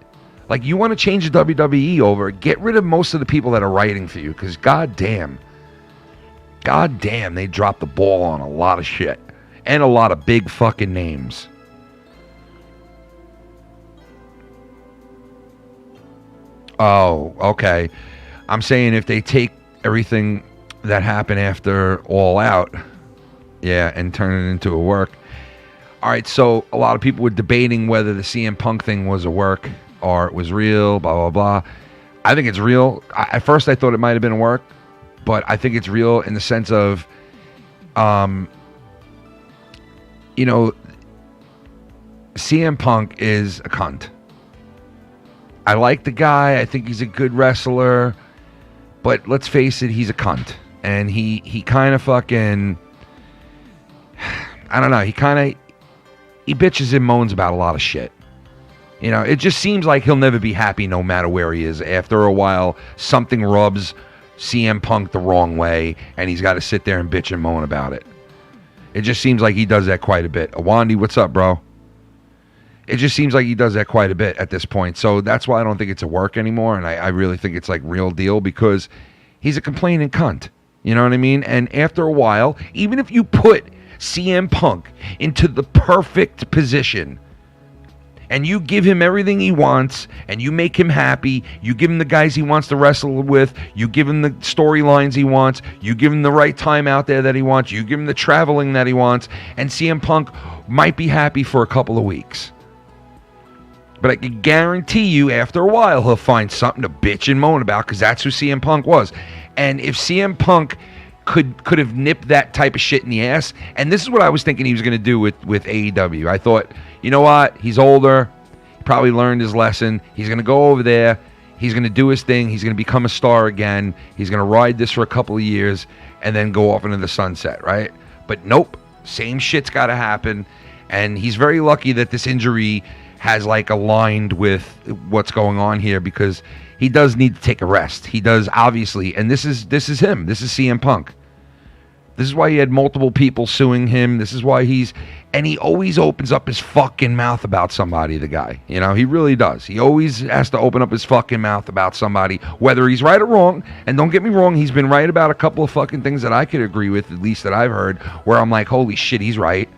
Like, you want to change the WWE over, get rid of most of the people that are writing for you, because goddamn, they dropped the ball on a lot of shit and a lot of big fucking names. Oh, okay. I'm saying if they take everything that happened after All Out, yeah, and turn it into a work. All right, so a lot of people were debating whether the CM Punk thing was a work or it was real, blah, blah, blah. I think it's real. At first, I thought it might have been a work, but I think it's real in the sense of, you know, CM Punk is a cunt. I like the guy. I think he's a good wrestler. But let's face it, he's a cunt. And he kind of fucking, I don't know, he bitches and moans about a lot of shit. You know, it just seems like he'll never be happy no matter where he is. After a while, something rubs CM Punk the wrong way, and he's got to sit there and bitch and moan about it. It just seems like he does that quite a bit. Awandi, what's up, bro? It just seems like he does that quite a bit at this point. So that's why I don't think it's a work anymore, and I really think it's like real deal, because he's a complaining cunt. You know what I mean? And after a while, even if you put CM Punk into the perfect position, and you give him everything he wants, and you make him happy, you give him the guys he wants to wrestle with, you give him the storylines he wants, you give him the right time out there that he wants, you give him the traveling that he wants, and CM Punk might be happy for a couple of weeks. But I can guarantee you, after a while, he'll find something to bitch and moan about, because that's who CM Punk was. And if CM Punk could have nipped that type of shit in the ass, and this is what I was thinking he was going to do with AEW. I thought, you know what? He's older. He probably learned his lesson. He's going to go over there. He's going to do his thing. He's going to become a star again. He's going to ride this for a couple of years and then go off into the sunset, right? But nope. Same shit's got to happen. And he's very lucky that this injury has like aligned with what's going on here, because he does need to take a rest. He does, obviously, and this is him. This is CM Punk. This is why he had multiple people suing him. This is why he always opens up his fucking mouth about somebody, the guy. You know, he really does. He always has to open up his fucking mouth about somebody, whether he's right or wrong. And don't get me wrong, he's been right about a couple of fucking things that I could agree with, at least that I've heard, where I'm like, holy shit, he's right.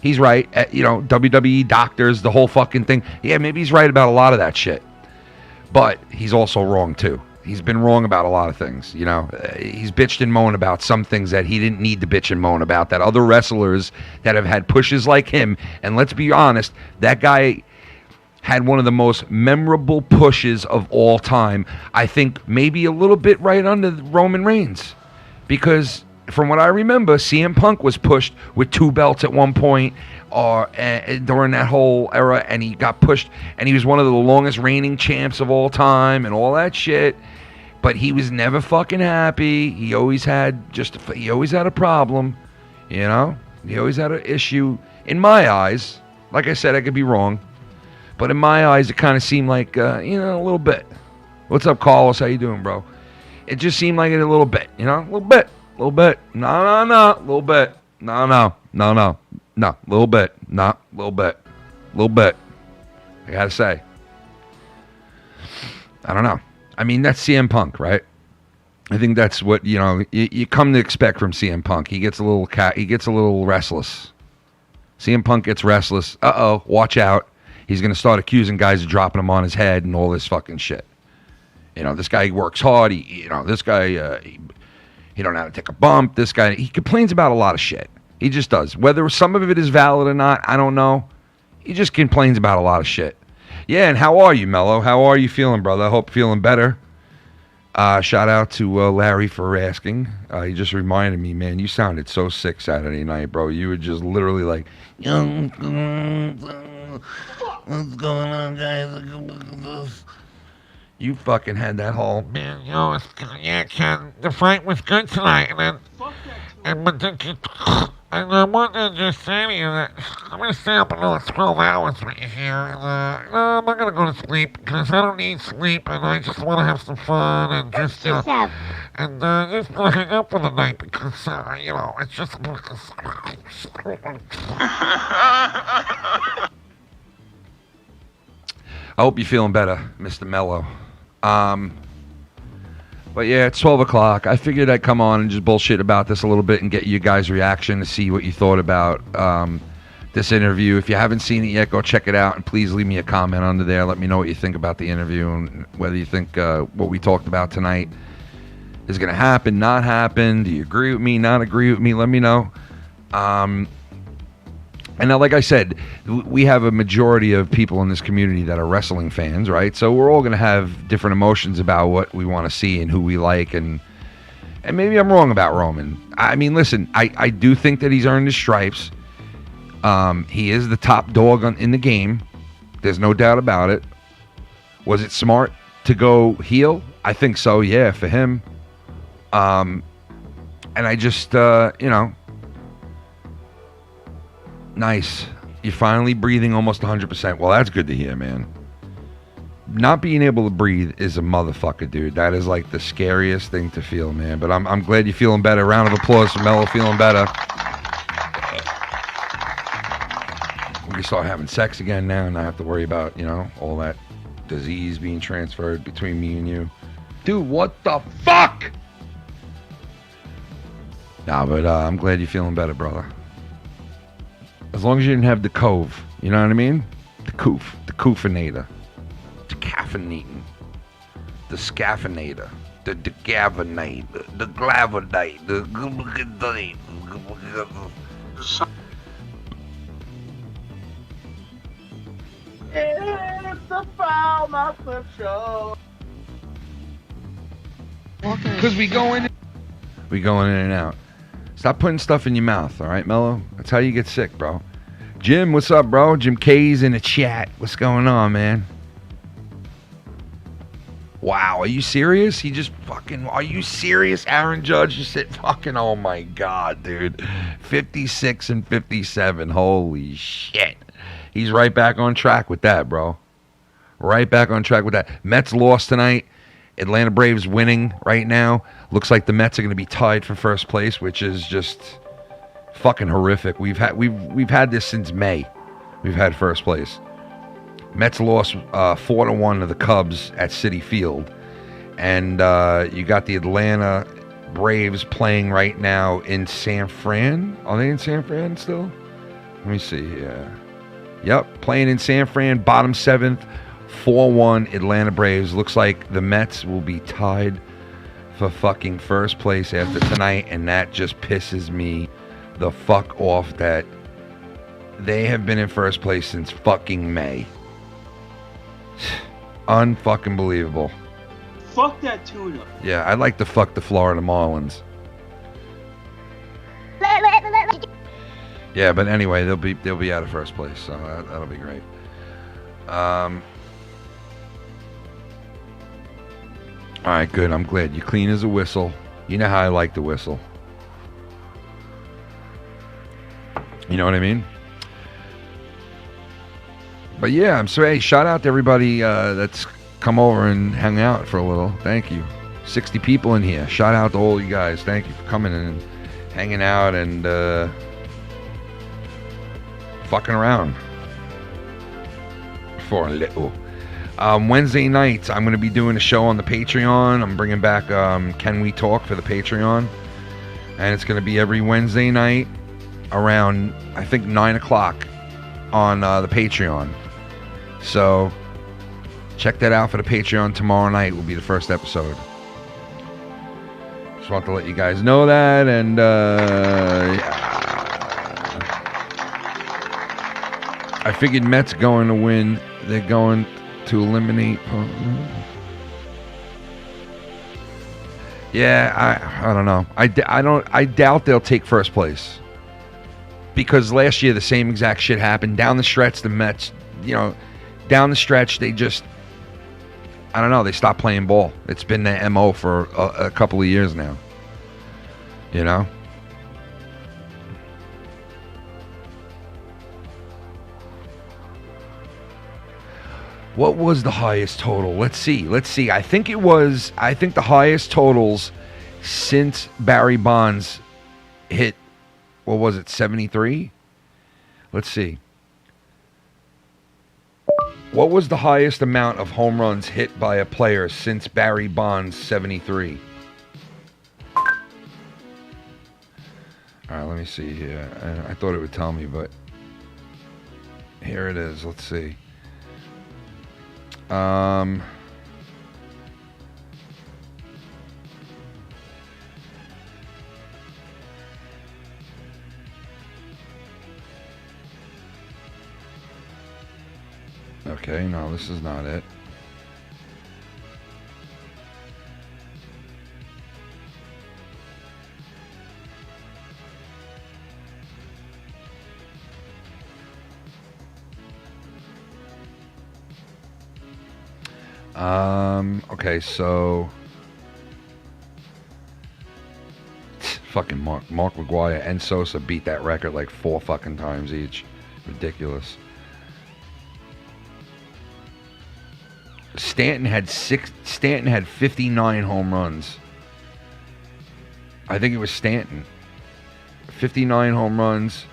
He's right. You know, WWE doctors, the whole fucking thing. Yeah, maybe he's right about a lot of that shit. But he's also wrong, too. He's been wrong about a lot of things, you know. He's bitched and moaned about some things that he didn't need to bitch and moan about, that other wrestlers that have had pushes like him. And let's be honest, that guy had one of the most memorable pushes of all time. I think maybe a little bit right under Roman Reigns. Because from what I remember, CM Punk was pushed with 2 belts at one point during that whole era, and he got pushed, and he was one of the longest reigning champs of all time and all that shit. But he was never fucking happy. He always had a problem, you know? He always had an issue. In my eyes, like I said, I could be wrong, but in my eyes, it kind of seemed like, a little bit. What's up, Carlos? How you doing, bro? It just seemed like it a little bit, a little bit. Little bit. No. Little bit. No. Little bit. No. Little bit. Little bit. I gotta say. I don't know. I mean, that's CM Punk, right? I think that's what, you come to expect from CM Punk. He gets a little restless. CM Punk gets restless. Uh-oh, watch out. He's going to start accusing guys of dropping him on his head and all this fucking shit. This guy works hard. He don't know how to take a bump. This guy, he complains about a lot of shit. He just does. Whether some of it is valid or not, I don't know. He just complains about a lot of shit. Yeah, and how are you, Mello? How are you feeling, brother? I hope you're feeling better. Shout out to Larry for asking. He just reminded me, man, you sounded so sick Saturday night, bro. You were just literally like, what's going on, guys? You fucking had that whole, Man, Ken, the fight was good tonight, and I want to just say to you that I'm going to stay up another 12 hours right here, and I'm not going to go to sleep, because I don't need sleep, and I just want to have some fun, and just, just going to hang up for the night, because, it's just... I hope you're feeling better, Mr. Mello. But yeah, it's 12 o'clock. I figured I'd come on and just bullshit about this a little bit and get you guys' reaction to see what you thought about this interview. If you haven't seen it yet, go check it out, and please leave me a comment under there. Let me know what you think about the interview and whether you think what we talked about tonight is going to happen, not happen. Do you agree with me, not agree with me? Let me know. And now, like I said, we have a majority of people in this community that are wrestling fans, right? So we're all going to have different emotions about what we want to see and who we like. And maybe I'm wrong about Roman. I mean, listen, I do think that he's earned his stripes. He is the top dog in the game. There's no doubt about it. Was it smart to go heel? I think so, yeah, for him. And I just, nice. You're finally breathing almost 100%. Well, that's good to hear, man. Not being able to breathe is a motherfucker, dude. That is like the scariest thing to feel, man. But I'm glad you're feeling better. Round of applause for Mello feeling better. We can start having sex again now and not have to worry about, all that disease being transferred between me and you. Dude, what the fuck? Nah, but I'm glad you're feeling better, brother. As long as you didn't have the cove, you know what I mean? The coofinator. The caffeinating. The scaffinator. The gavinator. The glavinate. The It's the Foul Mouth Clip Show. Because we going in and out. Stop putting stuff in your mouth, all right, Mello? That's how you get sick, bro. Jim, what's up, bro? Jimkays in the chat. What's going on, man? Wow, are you serious? He just fucking... Are you serious, Aaron Judge? You said fucking... Oh, my God, dude. 56 and 57. Holy shit. He's right back on track with that, bro. Right back on track with that. Mets lost tonight. Atlanta Braves winning right now. Looks like the Mets are going to be tied for first place, which is just fucking horrific. We've had this since May. We've had first place. Mets lost 4-1 to the Cubs at Citi Field, and you got the Atlanta Braves playing right now in San Fran. Are they in San Fran still? Let me see here. Yep, playing in San Fran, bottom 7th. 4-1 Atlanta Braves. Looks like the Mets will be tied for fucking first place after tonight, and that just pisses me the fuck off that they have been in first place since fucking May. Unfucking believable. Fuck that tuna. Yeah, I'd like to fuck the Florida Marlins. Yeah, but anyway, they'll be out of first place, so that'll be great. All right, good. I'm glad. You're clean as a whistle. You know how I like to whistle. You know what I mean? But yeah, I'm sorry. Hey, shout out to everybody that's come over and hung out for a little. Thank you. 60 people in here. Shout out to all you guys. Thank you for coming and hanging out and fucking around for a little. Wednesday nights, I'm going to be doing a show on the Patreon. I'm bringing back Can We Talk for the Patreon. And it's going to be every Wednesday night around, I think, 9 o'clock on the Patreon. So check that out for the Patreon. Tomorrow night will be the first episode. Just want to let you guys know that. And yeah. I figured Mets going to win. They're going to eliminate. Yeah, I don't know. I doubt they'll take first place, because last year the same exact shit happened. Down the stretch, the Mets, down the stretch, they just, I don't know, they stopped playing ball. It's been the MO for a couple of years now. What was the highest total? Let's see. I think the highest totals since Barry Bonds hit, what was it, 73? Let's see. What was the highest amount of home runs hit by a player since Barry Bonds 73? All right, let me see here. I thought it would tell me, but here it is. Let's see. Okay, no, this is not it. Okay, so fucking Mark McGwire and Sosa beat that record like 4 fucking times each. Ridiculous. Stanton had 59 home runs. I think it was Stanton. 59 home runs.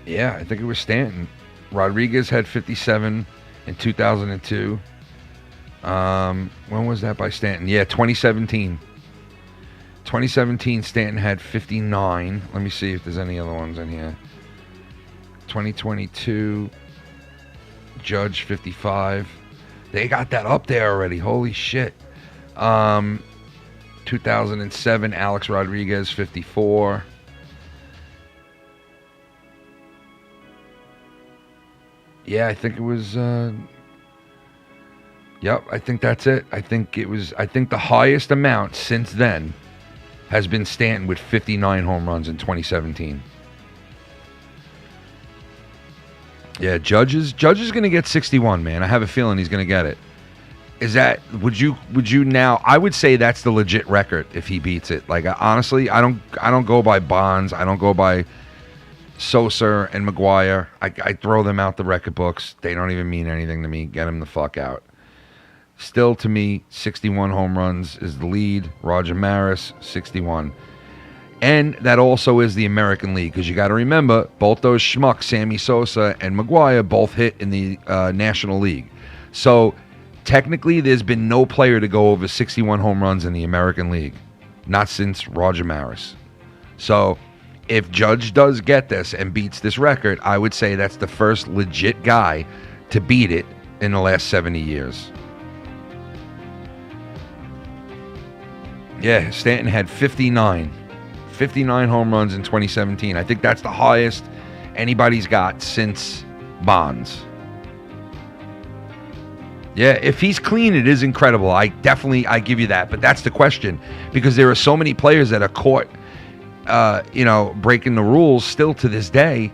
Yeah, I think it was Stanton. Rodriguez had 57 in 2002. When was that by Stanton? Yeah, 2017. 2017, Stanton had 59. Let me see if there's any other ones in here. 2022, Judge 55. They got that up there already. Holy shit. 2007, Alex Rodriguez 54. Yeah, I think it was. Yep, I think that's it. I think the highest amount since then has been Stanton with 59 home runs in 2017. Yeah, Judge is going to get 61, man. I have a feeling he's going to get it. Is that would you now? I would say that's the legit record if he beats it. Like honestly, I don't go by Bonds. I don't go by Sosa and McGuire. I throw them out the record books. They don't even mean anything to me. Get them the fuck out. Still, to me, 61 home runs is the lead. Roger Maris, 61. And that also is the American League, because you got to remember, both those schmucks, Sammy Sosa and McGuire, both hit in the National League. So, technically, there's been no player to go over 61 home runs in the American League. Not since Roger Maris. So, if Judge does get this and beats this record, I would say that's the first legit guy to beat it in the last 70 years. Yeah, Stanton had 59 home runs in 2017. I think that's the highest anybody's got since Bonds. Yeah, if he's clean, it is incredible. I give you that. But that's the question, because there are so many players that are caught, breaking the rules still to this day.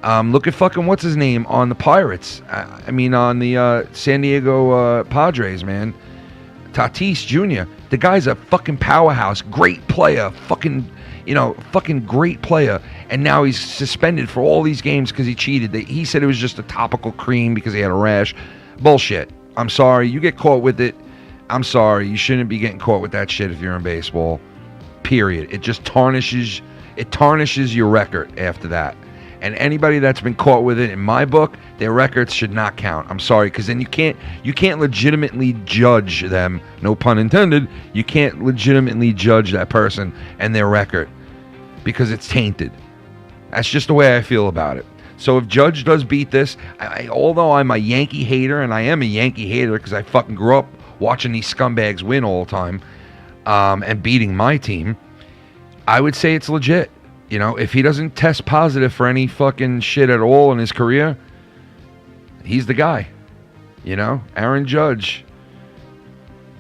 Look at fucking what's his name on the Pirates. On the San Diego Padres, man. Tatis Jr. The guy's a fucking powerhouse, great player, fucking great player. And now he's suspended for all these games because he cheated. He said it was just a topical cream because he had a rash. Bullshit. I'm sorry. You get caught with it. I'm sorry. You shouldn't be getting caught with that shit if you're in baseball. Period. It just tarnishes your record after that. And anybody that's been caught with it, in my book, their records should not count. I'm sorry, because then you can't legitimately judge them. No pun intended. You can't legitimately judge that person and their record because it's tainted. That's just the way I feel about it. So if Judge does beat this, although I'm a Yankee hater, and I am a Yankee hater because I fucking grew up watching these scumbags win all the time and beating my team, I would say it's legit. If he doesn't test positive for any fucking shit at all in his career, he's the guy. Aaron Judge,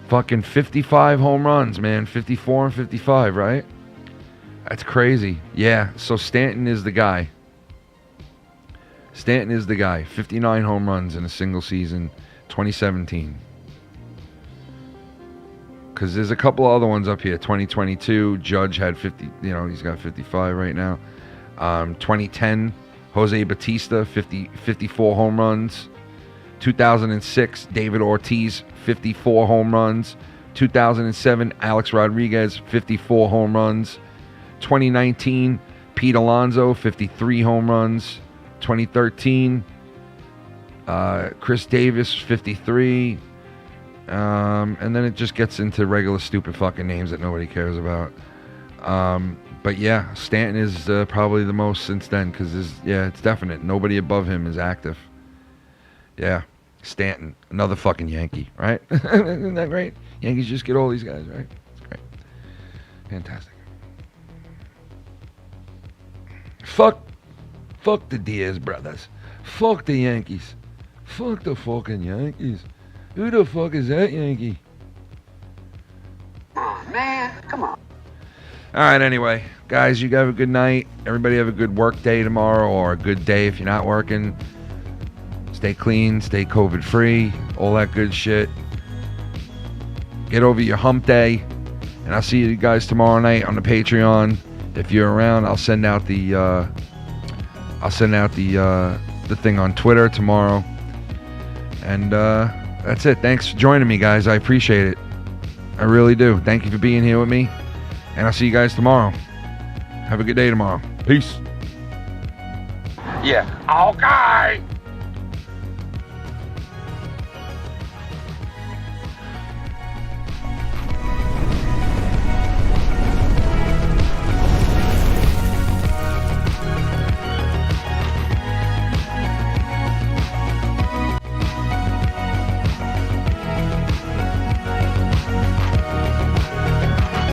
fucking 55 home runs, man. 54 and 55, right? That's crazy. Yeah, so Stanton is the guy. 59 home runs in a single season, 2017. Because there's a couple other ones up here. 2022, Judge had 50, he's got 55 right now. 2010, Jose Batista, 54 home runs. 2006, David Ortiz, 54 home runs. 2007, Alex Rodriguez, 54 home runs. 2019, Pete Alonso, 53 home runs. 2013, Chris Davis, 53. And then it just gets into regular stupid fucking names that nobody cares about. But yeah, Stanton is probably the most since then, because it's definite. Nobody above him is active. Yeah, Stanton, another fucking Yankee, right? Isn't that great? Yankees just get all these guys, right? It's great. Fantastic. Fuck the Diaz brothers. Fuck the Yankees. Fuck the fucking Yankees. Who the fuck is that Yankee? Oh, man, come on. All right, anyway. Guys, you have a good night. Everybody have a good work day tomorrow, or a good day if you're not working. Stay clean, stay COVID-free, all that good shit. Get over your hump day. And I'll see you guys tomorrow night on the Patreon. If you're around, I'll send out the thing on Twitter tomorrow. And that's it. Thanks for joining me, guys. I appreciate it. I really do. Thank you for being here with me. And I'll see you guys tomorrow. Have a good day tomorrow. Peace. Yeah. Okay.